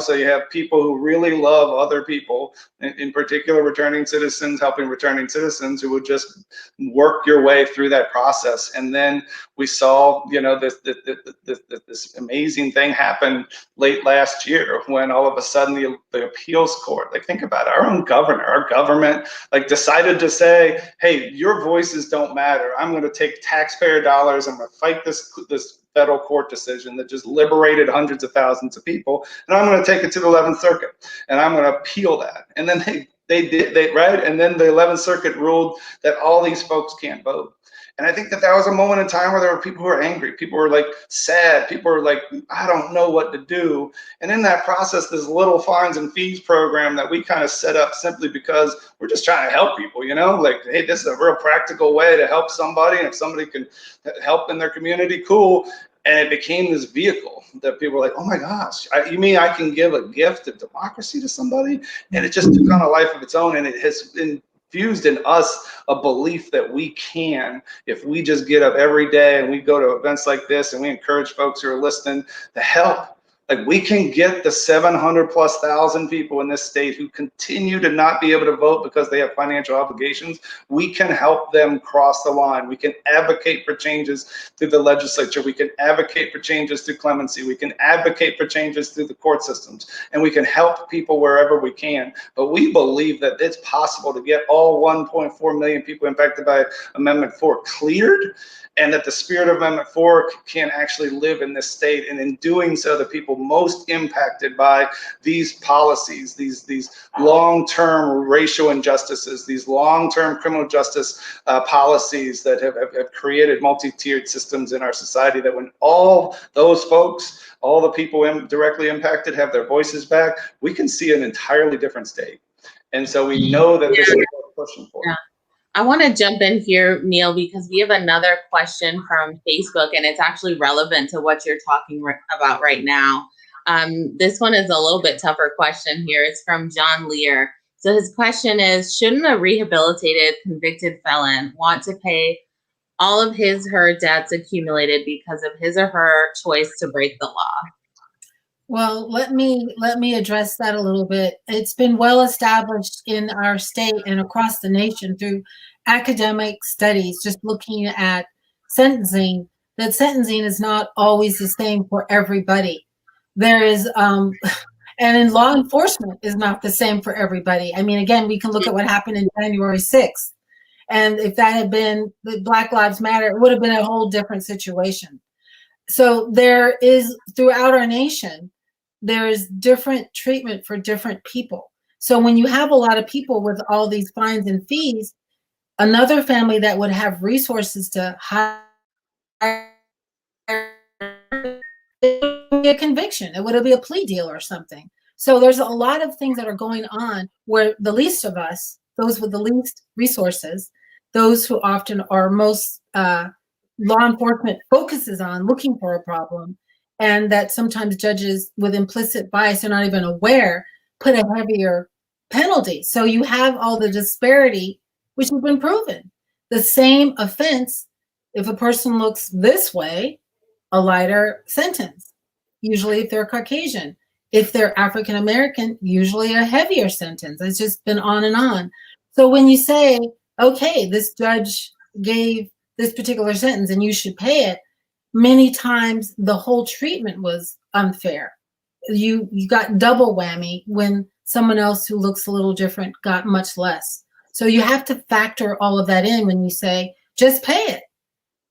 So you have people who really love other people, in particular returning citizens, helping returning citizens, who would just work your way through that process. And then we saw, this amazing thing happen late last year, when all of a sudden the appeals court, like, think about it, our own governor, our government, like, decided to say, hey, your voices don't matter. I'm going to take taxpayer dollars. I'm going to fight this federal court decision that just liberated hundreds of thousands of people, and I'm going to take it to the 11th Circuit, and I'm going to appeal that. And then they did, right? And then the 11th Circuit ruled that all these folks can't vote. And I think that was a moment in time where there were people who were angry, people were like sad, people were like, I don't know what to do. And in that process, this little fines and fees program that we kind of set up simply because we're just trying to help people, like, hey, this is a real practical way to help somebody, and if somebody can help in their community, cool. And it became this vehicle that people were like, oh my gosh, you mean I can give a gift of democracy to somebody? And it just took on a life of its own, and it has infused in us a belief that we can, if we just get up every day and we go to events like this and we encourage folks who are listening to help. Like, we can get the 700,000+ people in this state who continue to not be able to vote because they have financial obligations. We can help them cross the line. We can advocate for changes through the legislature. We can advocate for changes through clemency. We can advocate for changes through the court systems, and we can help people wherever we can. But we believe that it's possible to get all 1.4 million people impacted by Amendment 4 cleared, and that the spirit of Amendment 4 can actually live in this state. And in doing so, the people most impacted by these policies, these long-term racial injustices, these long-term criminal justice policies that have created multi-tiered systems in our society, that when all those folks, all the people directly impacted, have their voices back, we can see an entirely different state. And so we know that this is what we're pushing for. Yeah. I want to jump in here, Neil, because we have another question from Facebook, and it's actually relevant to what you're talking about right now. This one is a little bit tougher question here. It's from John Lear. So his question is, shouldn't a rehabilitated convicted felon want to pay all of her debts accumulated because of his or her choice to break the law? Well, let me address that a little bit. It's been well established in our state and across the nation through academic studies, just looking at sentencing, that sentencing is not always the same for everybody. There is, and in law enforcement is not the same for everybody. I mean, again, we can look at what happened in January 6th. And if that had been the Black Lives Matter, it would have been a whole different situation. So there is, throughout our nation, there is different treatment for different people. So when you have a lot of people with all these fines and fees, another family that would have resources to hire, it would be a conviction. It would be a plea deal or something. So there's a lot of things that are going on where the least of us, those with the least resources, those who often are most law enforcement focuses on looking for a problem, and that sometimes judges with implicit bias are not even aware, put a heavier penalty. So you have all the disparity, which has been proven. The same offense, if a person looks this way, a lighter sentence, usually if they're Caucasian. If they're African American, usually a heavier sentence. It's just been on and on. So when you say, okay, this judge gave this particular sentence and you should pay it, many times the whole treatment was unfair. You got double whammy when someone else who looks a little different got much less. So you have to factor all of that in when you say, just pay it.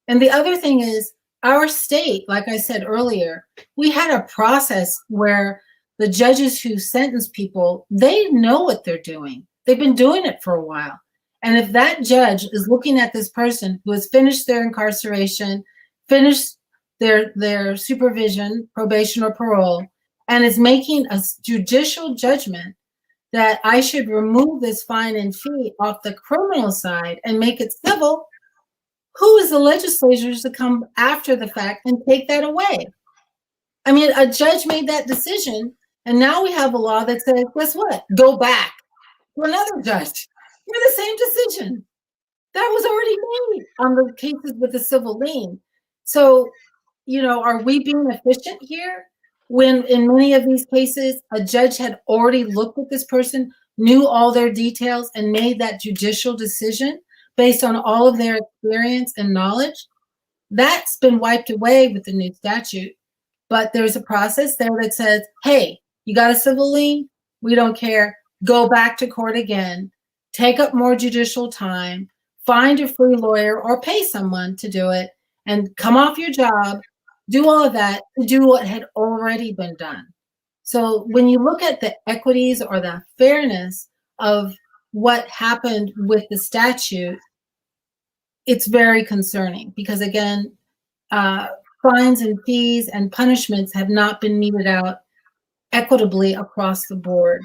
And the other thing is, our state, like I said earlier, we had a process where the judges who sentence people, they know what they're doing. They've been doing it for a while. And if that judge is looking at this person who has finished their incarceration, finished their supervision, probation or parole, and is making a judicial judgment that I should remove this fine and fee off the criminal side and make it civil, who is the legislators to come after the fact and take that away? I mean, a judge made that decision, and now we have a law that says, guess what? Go back to another judge for the same decision. That was already made on the cases with the civil lien. So, are we being efficient here when in many of these cases, a judge had already looked at this person, knew all their details, and made that judicial decision based on all of their experience and knowledge? That's been wiped away with the new statute. But there's a process there that says, hey, you got a civil lien? We don't care. Go back to court again. Take up more judicial time. Find a free lawyer or pay someone to do it and come off your job. Do all of that to do what had already been done. So when you look at the equities or the fairness of what happened with the statute, it's very concerning because, again, fines and fees and punishments have not been meted out equitably across the board.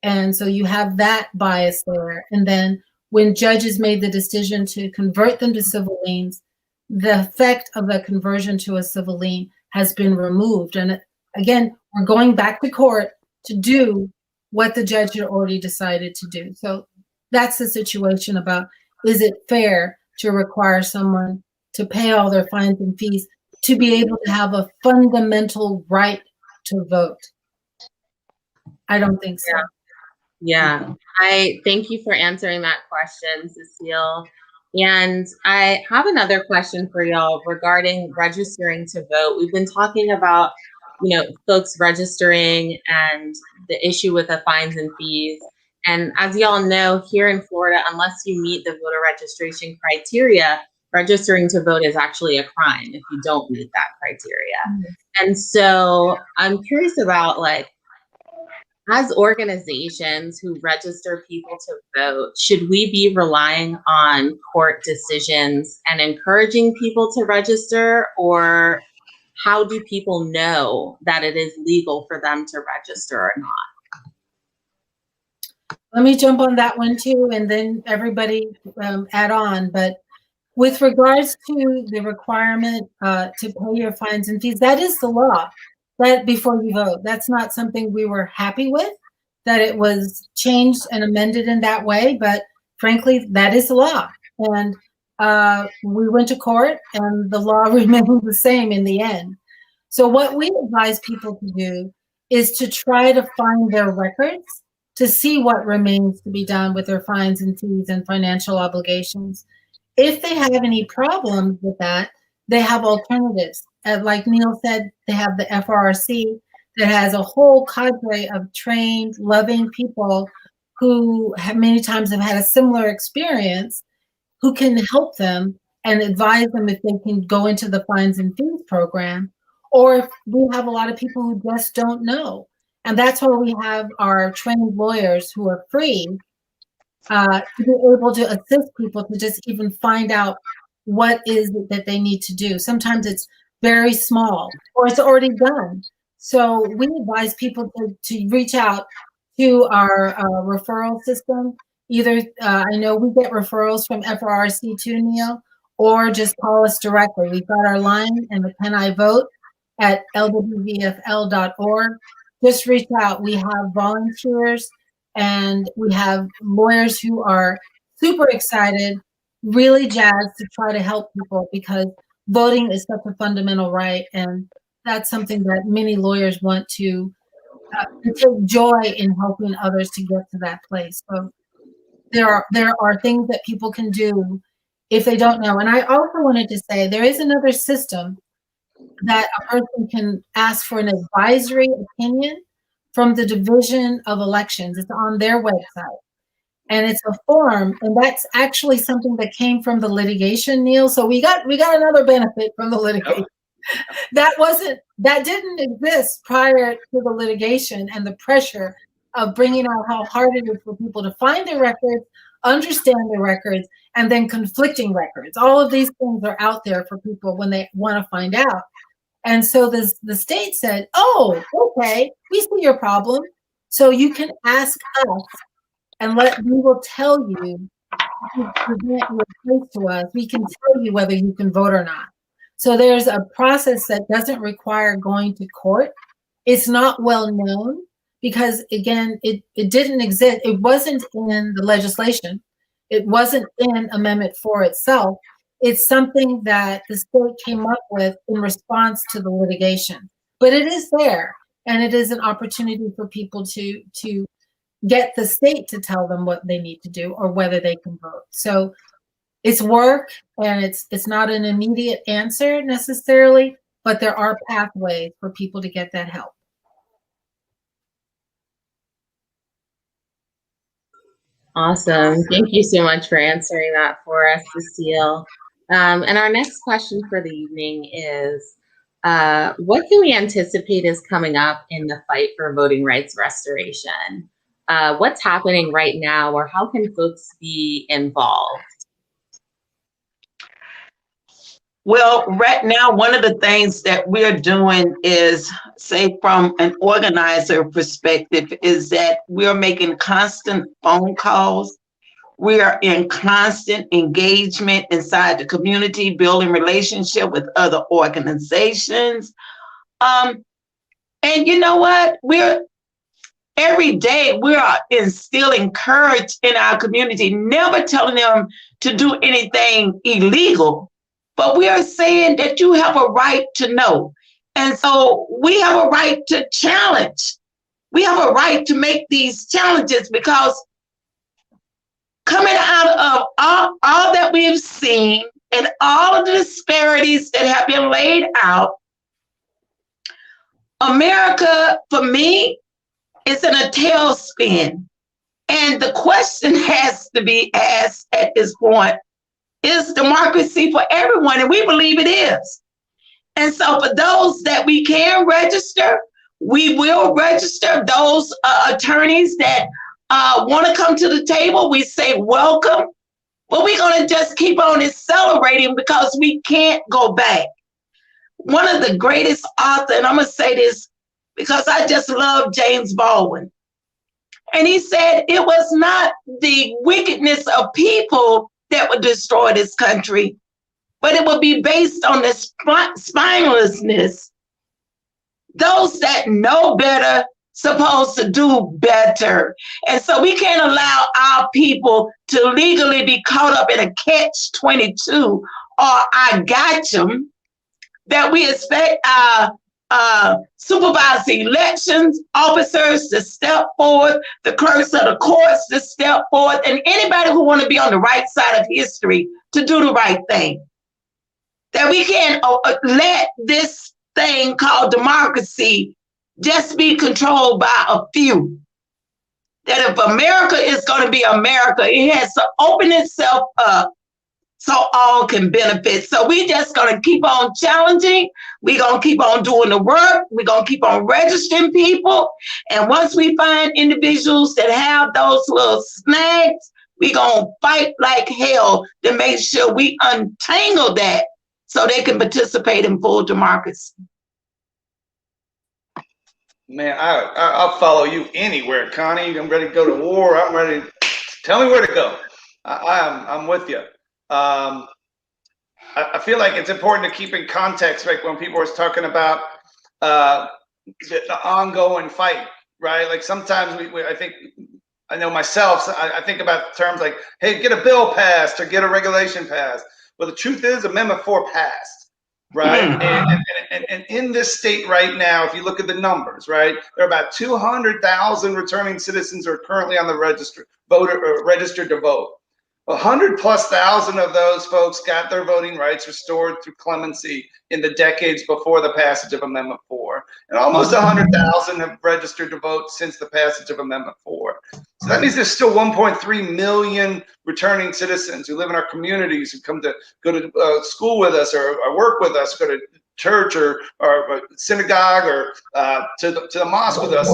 And so you have that bias there. And then when judges made the decision to convert them to civil liens, the effect of the conversion to a civil lien has been removed. And again, we're going back to court to do what the judge had already decided to do. So that's the situation about, is it fair to require someone to pay all their fines and fees to be able to have a fundamental right to vote? I don't think so. Yeah. I thank you for answering that question, Cecile. And I have another question for y'all regarding registering to vote. We've been talking about, folks registering and the issue with the fines and fees. And as y'all know, here in Florida, unless you meet the voter registration criteria, registering to vote is actually a crime if you don't meet that criteria. Mm-hmm. And so I'm curious about, as organizations who register people to vote, should we be relying on court decisions and encouraging people to register, or how do people know that it is legal for them to register or not? Let me jump on that one too, and then everybody add on. But with regards to the requirement to pay your fines and fees, that is the law. That before you vote, that's not something we were happy with, that it was changed and amended in that way. But frankly, that is the law. And we went to court and the law remained the same in the end. So what we advise people to do is to try to find their records to see what remains to be done with their fines and fees and financial obligations. If they have any problems with that, they have alternatives. Like Neil said, they have the FRRC that has a whole cadre of trained, loving people who have many times have had a similar experience, who can help them and advise them if they can go into the fines and fees program, or if we have a lot of people who just don't know. And that's why we have our trained lawyers who are free to be able to assist people to just even find out what is it that they need to do. Sometimes it's very small or it's already done. So we advise people to reach out to our referral system. Either I know we get referrals from FRRC too, Neil, or just call us directly. We've got our line and the Can I Vote, at lwvfl.org. Just reach out. We have volunteers and we have lawyers who are super excited, really jazzed to try to help people because voting is such a fundamental right. And that's something that many lawyers want to take joy in helping others to get to that place. So there are things that people can do if they don't know. And I also wanted to say there is another system that a person can ask for an advisory opinion from the Division of Elections. It's on their website. And it's a form, and that's actually something that came from the litigation, Neil. So we got another benefit from the litigation. That didn't exist prior to the litigation and the pressure of bringing out how hard it is for people to find their records, understand their records, and then conflicting records. All of these things are out there for people when they want to find out. And so the state said, oh, okay, we see your problem. So you can ask us and we will tell you, you present your case to us, we can tell you whether you can vote or not. So there's a process that doesn't require going to court. It's not well known because, again, it didn't exist. It wasn't in the legislation. It wasn't in Amendment 4 itself. It's something that the state came up with in response to the litigation. But it is there, and it is an opportunity for people to get the state to tell them what they need to do or whether they can vote. So it's work, and it's not an immediate answer necessarily, but there are pathways for people to get that help. Awesome. Thank you so much for answering that for us, Cecile. And our next question for the evening is, what can we anticipate is coming up in the fight for voting rights restoration? What's happening right now, or how can folks be involved? Well, right now, one of the things that we're doing is, say, from an organizer perspective, is that we're making constant phone calls. We are in constant engagement inside the community, building relationship with other organizations. And you know what? Every day we are instilling courage in our community, never telling them to do anything illegal. But we are saying that you have a right to know. And so we have a right to challenge. We have a right to make these challenges because coming out of all that we've seen and all of the disparities that have been laid out, America, for me, is in a tailspin. And the question has to be asked at this point, is democracy for everyone? And we believe it is. And so for those that we can register, we will register. Those attorneys that want to come to the table, we say welcome. But we're going to just keep on accelerating because we can't go back. One of the greatest authors, and I'm going to say this because I just love James Baldwin. And he said it was not the wickedness of people that would destroy this country, but it would be based on the spinelessness. Those that know better supposed to do better. And so we can't allow our people to legally be caught up in a catch-22 or I got them, that we expect our supervising elections officers to step forward, the clerks of the courts to step forward, and anybody who want to be on the right side of history to do the right thing. That we can't let this thing called democracy just be controlled by a few. That if America is going to be America, it has to open itself up so all can benefit. So we just going to keep on challenging. We're going to keep on doing the work. We're going to keep on registering people. And once we find individuals that have those little snags, we're going to fight like hell to make sure we untangle that so they can participate in full democracy. Man, I'll follow you anywhere, Connie. I'm ready to go to war. I'm ready. Tell me where to go. I'm with you. I feel like it's important to keep in context, like when people are talking about the ongoing fight, right? Like sometimes I think, I know myself, so I think about terms like, hey, get a bill passed or get a regulation passed. Well, the truth is Amendment 4 passed, right? And in this state right now, if you look at the numbers, right, there are about 200,000 returning citizens who are currently on the registered to vote. 100,000+ of those folks got their voting rights restored through clemency in the decades before the passage of Amendment 4. And almost 100,000 have registered to vote since the passage of Amendment 4. So that means there's still 1.3 million returning citizens who live in our communities, who come to go to school with us or work with us, go to church or synagogue or to the mosque with us.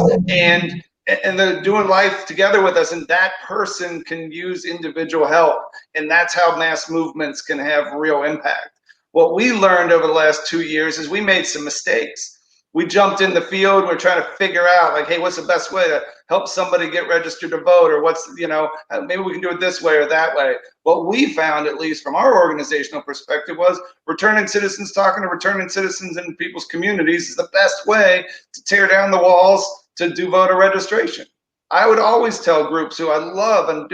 And they're doing life together with us, and that person can use individual help, and that's how mass movements can have real impact. What we learned over the last 2 years is we made some mistakes. We jumped in the field. We're trying to figure out, like, hey, what's the best way to help somebody get registered to vote, or what's, maybe we can do it this way or that way. What we found, at least from our organizational perspective, was returning citizens talking to returning citizens in people's communities is the best way to tear down the walls to do voter registration. I would always tell groups who I love and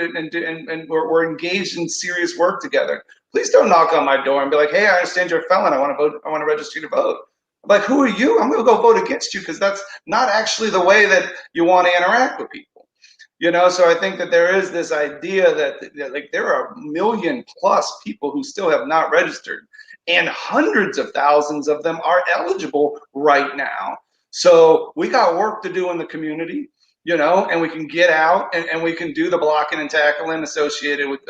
we're engaged in serious work together, please don't knock on my door and be like, hey, I understand you're a felon. I want to vote. I want to register you to vote. I'm like, who are you? I'm going to go vote against you, because that's not actually the way that you want to interact with people. So I think that there is this idea that like there are 1 million+ people who still have not registered, and hundreds of thousands of them are eligible right now. So we got work to do in the community, and we can get out and we can do the blocking and tackling associated with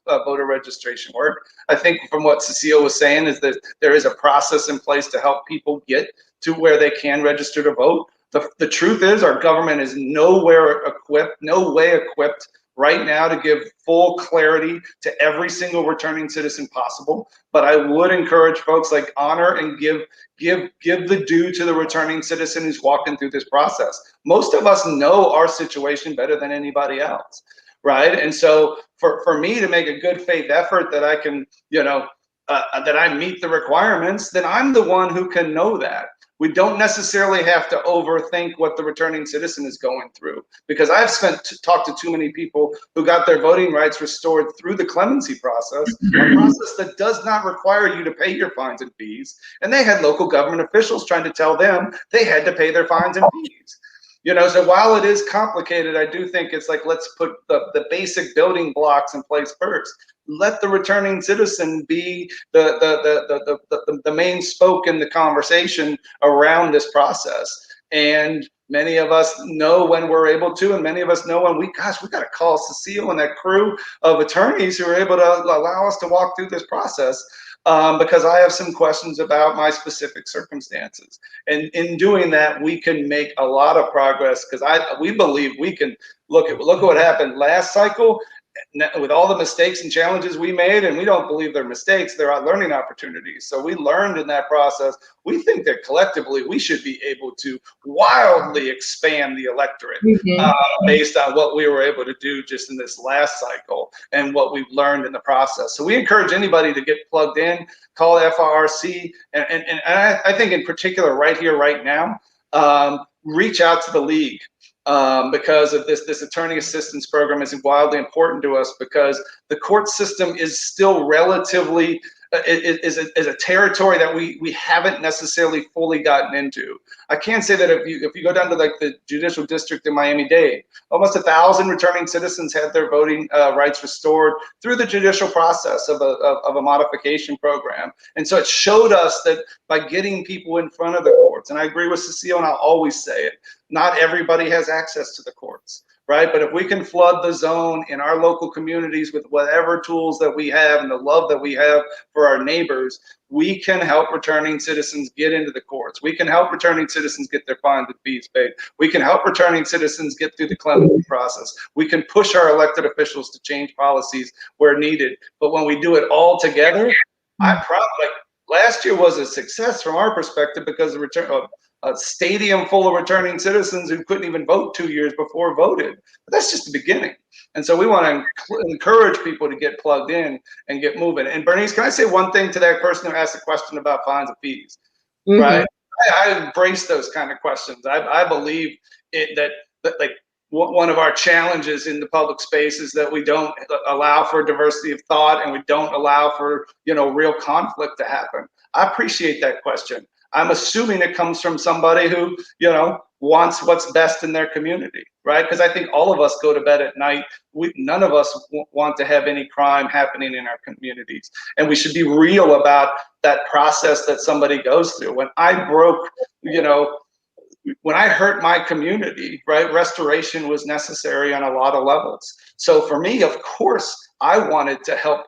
voter registration work. I think from what Cecile was saying is that there is a process in place to help people get to where they can register to vote. The truth is our government is no way equipped right now to give full clarity to every single returning citizen possible. But I would encourage folks, like, honor and give the due to the returning citizen who's walking through this process. Most of us know our situation better than anybody else, right? And so for me to make a good faith effort that I can, that I meet the requirements, then I'm the one who can know that. We don't necessarily have to overthink what the returning citizen is going through, because I've talked to too many people who got their voting rights restored through the clemency process, a process that does not require you to pay your fines and fees. And they had local government officials trying to tell them they had to pay their fines and fees. So while it is complicated, I do think it's like, let's put the basic building blocks in place first. Let the returning citizen be the main spoke in the conversation around this process. And many of us know when we're able to, and many of us know when we got to call Cecile and that crew of attorneys who are able to allow us to walk through this process. Because I have some questions about my specific circumstances. And in doing that, we can make a lot of progress, because we believe we can look at what happened last cycle with all the mistakes and challenges we made, and we don't believe they're mistakes, they're learning opportunities. So we learned in that process. We think that collectively we should be able to wildly expand the electorate based on what we were able to do just in this last cycle and what we've learned in the process. So we encourage anybody to get plugged in, call FRC, and I think in particular right here, right now, reach out to the league. Because of this attorney assistance program is wildly important to us, because the court system is still relatively is a territory that we haven't necessarily fully gotten into. I can say that if you go down to like the judicial district in Miami-Dade, almost 1,000 returning citizens had their voting rights restored through the judicial process of a modification program. And so it showed us that by getting people in front of the courts, and I agree with Cecile, and I'll always say it, not everybody has access to the courts, right? But if we can flood the zone in our local communities with whatever tools that we have and the love that we have for our neighbors, we can help returning citizens get into the courts. We can help returning citizens get their fines and fees paid. We can help returning citizens get through the clemency process. We can push our elected officials to change policies where needed. But when we do it all together, last year was a success from our perspective, because the a stadium full of returning citizens who couldn't even vote 2 years before voted. But that's just the beginning. And so we want to encourage people to get plugged in and get moving. And Bernice, can I say one thing to that person who asked a question about fines and fees, right? I embrace those kind of questions. I believe that like one of our challenges in the public space is that we don't allow for diversity of thought, and we don't allow for, real conflict to happen. I appreciate that question. I'm assuming it comes from somebody who, wants what's best in their community, right? Because I think all of us go to bed at night. None of us want to have any crime happening in our communities. And we should be real about that process that somebody goes through. When I broke, when I hurt my community, right, restoration was necessary on a lot of levels. So for me, of course, I wanted to help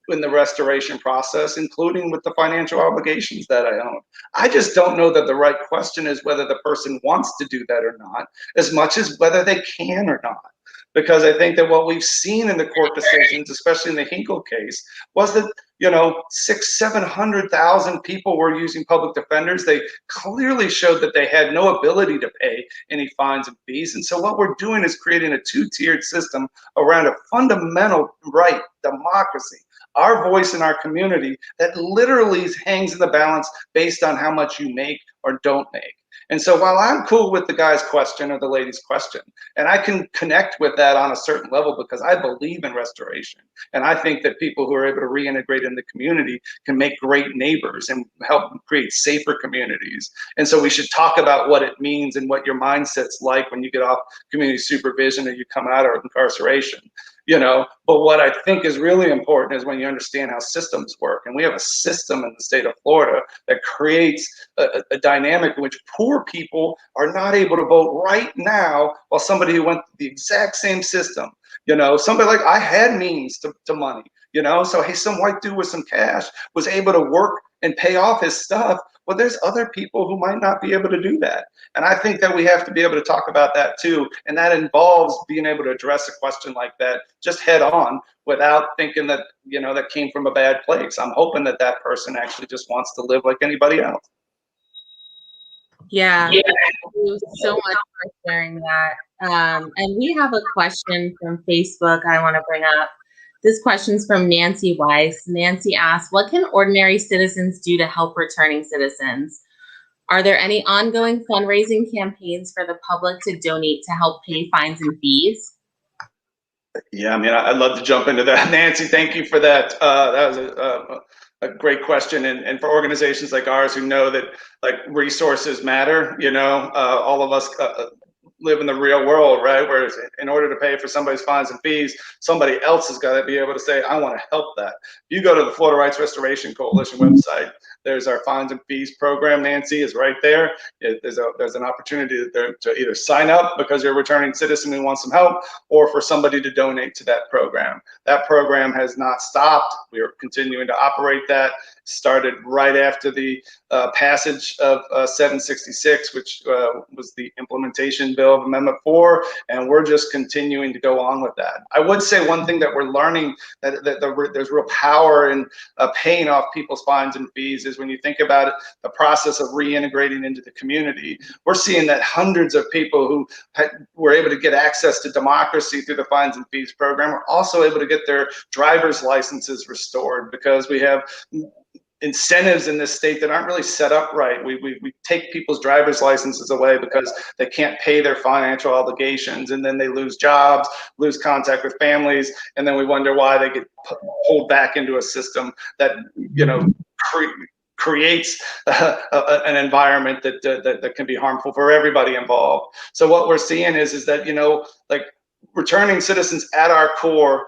in the restoration process, including with the financial obligations that I own. I just don't know that the right question is whether the person wants to do that or not, as much as whether they can or not. Because I think that what we've seen in the court decisions, especially in the Hinkle case, was that 700,000 people were using public defenders. They clearly showed that they had no ability to pay any fines and fees. And so what we're doing is creating a two-tiered system around a fundamental right, democracy, our voice in our community, that literally hangs in the balance based on how much you make or don't make. And so while I'm cool with the guy's question or the lady's question, and I can connect with that on a certain level because I believe in restoration, and I think that people who are able to reintegrate in the community can make great neighbors and help create safer communities. And so we should talk about what it means and what your mindset's like when you get off community supervision or you come out of incarceration. But what I think is really important is when you understand how systems work. And we have a system in the state of Florida that creates a dynamic in which poor people are not able to vote right now, while somebody who went through the exact same system, somebody like I had means to money, so hey, some white dude with some cash was able to work and pay off his stuff. Well, there's other people who might not be able to do that. And I think that we have to be able to talk about that too. And that involves being able to address a question like that just head on without thinking that, that came from a bad place. I'm hoping that that person actually just wants to live like anybody else. Yeah, thank you so much for sharing that. And we have a question from Facebook I want to bring up. This question's from Nancy Weiss. Nancy asks, what can ordinary citizens do to help returning citizens? Are there any ongoing fundraising campaigns for the public to donate to help pay fines and fees? Yeah, I mean, I'd love to jump into that. Nancy, thank you for that. That was a great question. And for organizations like ours who know that like resources matter, all of us live in the real world, right? Where in order to pay for somebody's fines and fees, somebody else has got to be able to say, I want to help that. If you go to the Florida Rights Restoration Coalition website, there's our fines and fees program. Nancy is right there. There's an opportunity to either sign up because you're a returning citizen who wants some help, or for somebody to donate to that program. That program has not stopped. We are continuing to operate that. Started right after the passage of 766, which was the implementation bill of Amendment 4, and we're just continuing to go on with that. I would say one thing that we're learning that there's real power in paying off people's fines and fees is when you think about it, the process of reintegrating into the community. We're seeing that hundreds of people who were able to get access to democracy through the fines and fees program are also able to get their driver's licenses restored because we have incentives in this state that aren't really set up right. We take people's driver's licenses away because they can't pay their financial obligations, and then they lose jobs, lose contact with families, and then we wonder why they get pulled back into a system that creates an environment that can be harmful for everybody involved. So what we're seeing is that like returning citizens at our core,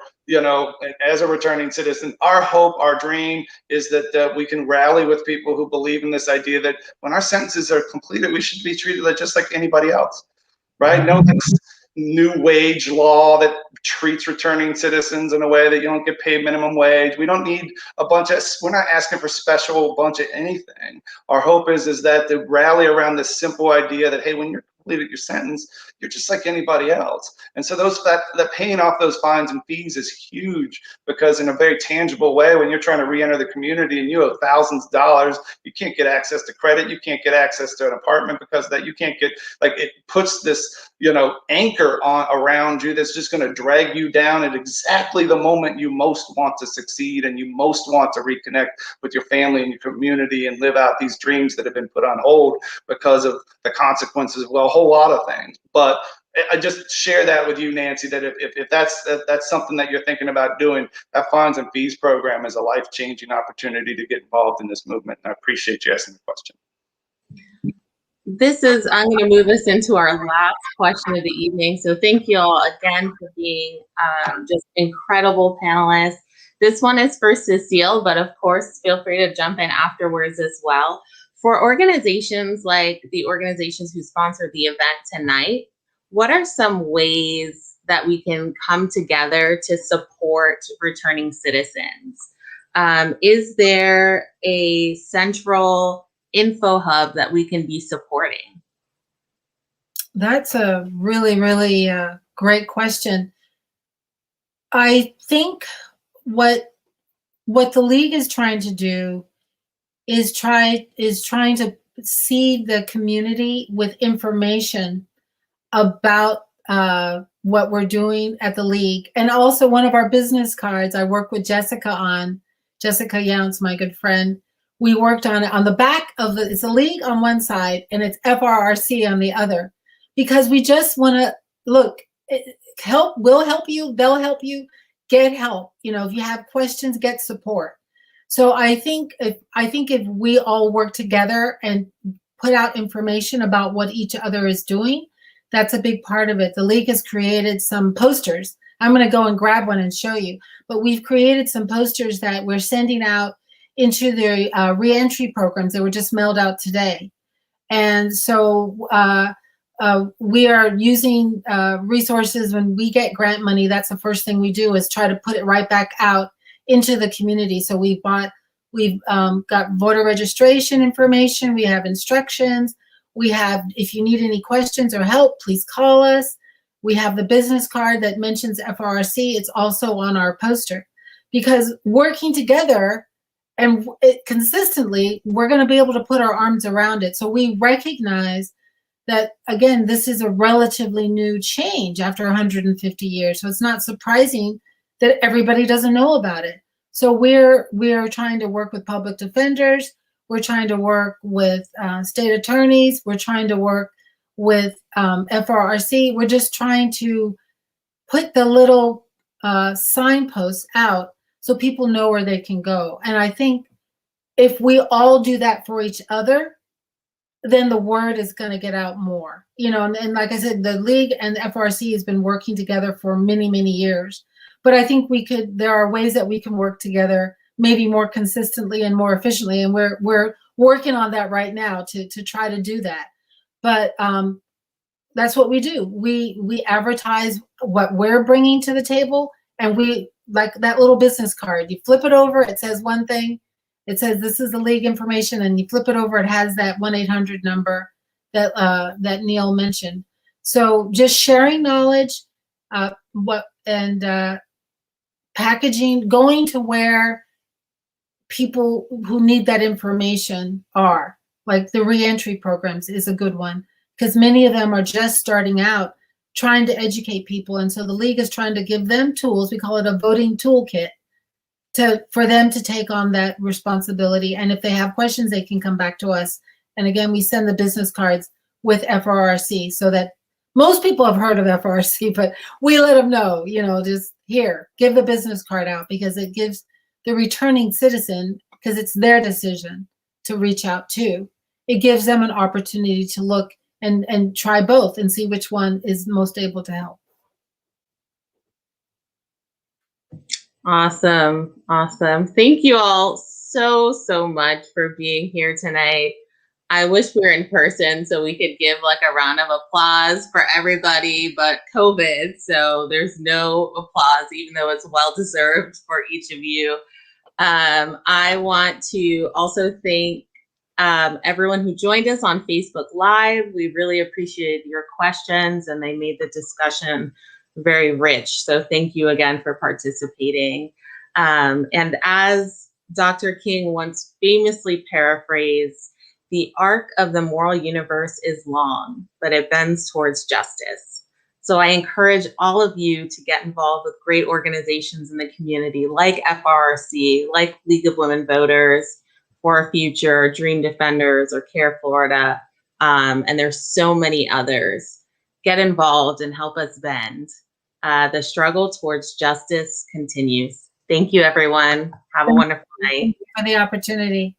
as a returning citizen, our hope, our dream is that we can rally with people who believe in this idea that when our sentences are completed, we should be treated just like anybody else, right? No new wage law that treats returning citizens in a way that you don't get paid minimum wage. We don't need we're not asking for special bunch of anything. Our hope is that to rally around this simple idea that, hey, when you're completed your sentence, you're just like anybody else. And so that paying off those fines and fees is huge, because in a very tangible way, when you're trying to re-enter the community and you owe thousands of dollars, you can't get access to credit, you can't get access to an apartment because of that, you can't get, like, it puts this, you know, anchor on around you that's just going to drag you down at exactly the moment you most want to succeed and you most want to reconnect with your family and your community and live out these dreams that have been put on hold because of the consequences of, well, a whole lot of things. But I just share that with you, Nancy, that if that's something that you're thinking about doing, that fines and fees program is a life-changing opportunity to get involved in this movement. And I appreciate you asking the question. I'm going to move us into our last question of the evening. So thank you all again for being just incredible panelists. This one is for Cecile, but of course, feel free to jump in afterwards as well. For organizations like the organizations who sponsored the event tonight, what are some ways that we can come together to support returning citizens? Is there a central info hub that we can be supporting? That's a really, really great question. I think what the league is trying to do is trying to seed the community with information about what we're doing at the league. And also one of our business cards I work with Jessica Younts, my good friend. We worked on it on the back of it's a league on one side and it's FRRC on the other, because we just want to look, help will help you, they'll help you, get help. You know, if you have questions, get support. So I think if we all work together and put out information about what each other is doing, that's a big part of it. The league has created some posters. I'm going to go and grab one and show you. But we've created some posters that we're sending out into the reentry programs that were just mailed out today. And so we are using resources. When we get grant money, that's the first thing we do is try to put it right back out into the community. So we've got voter registration information. We have instructions. We have, if you need any questions or help, please call us. We have the business card that mentions FRRC. It's also on our poster, because working together and consistently, we're going to be able to put our arms around it. So we recognize that, again, this is a relatively new change after 150 years. So it's not surprising that everybody doesn't know about it. So we're trying to work with public defenders. We're trying to work with state attorneys. We're trying to work with FRRC. We're just trying to put the little signposts out so people know where they can go. And I think if we all do that for each other, then the word is going to get out more. You know, and like I said, the league and the FRC has been working together for many, many years. But I think there are ways that we can work together, maybe more consistently and more efficiently. And we're working on that right now to try to do that. But that's what we do. We advertise what we're bringing to the table, and we, like that little business card, you flip it over, it says one thing. It says this is the league information, and you flip it over, it has that 1-800 number that Neil mentioned. So just sharing knowledge, packaging, going to where people who need that information are, like the reentry programs is a good one, because many of them are just starting out trying to educate people. And so the league is trying to give them tools. We call it a voting toolkit for them to take on that responsibility. And if they have questions, they can come back to us. And again, we send the business cards with FRRC, so that most people have heard of FRC, but we let them know, you know, just here, give the business card out, because it gives the returning citizen, because it's their decision to reach out to, it gives them an opportunity to look and try both and see which one is most able to help. Awesome. Awesome. Thank you all so much for being here tonight. I wish we were in person so we could give like a round of applause for everybody, but COVID, so there's no applause, even though it's well-deserved for each of you. I want to also thank Everyone who joined us on Facebook Live, we really appreciated your questions, and they made the discussion very rich. So thank you again for participating. And as Dr. King once famously paraphrased, the arc of the moral universe is long, but it bends towards justice. So I encourage all of you to get involved with great organizations in the community like FRRC, like League of Women Voters, For Future, Dream Defenders, or Care Florida. And there's so many others. Get involved and help us bend. The struggle towards justice continues. Thank you, everyone. Have a wonderful night. Thank you for the opportunity.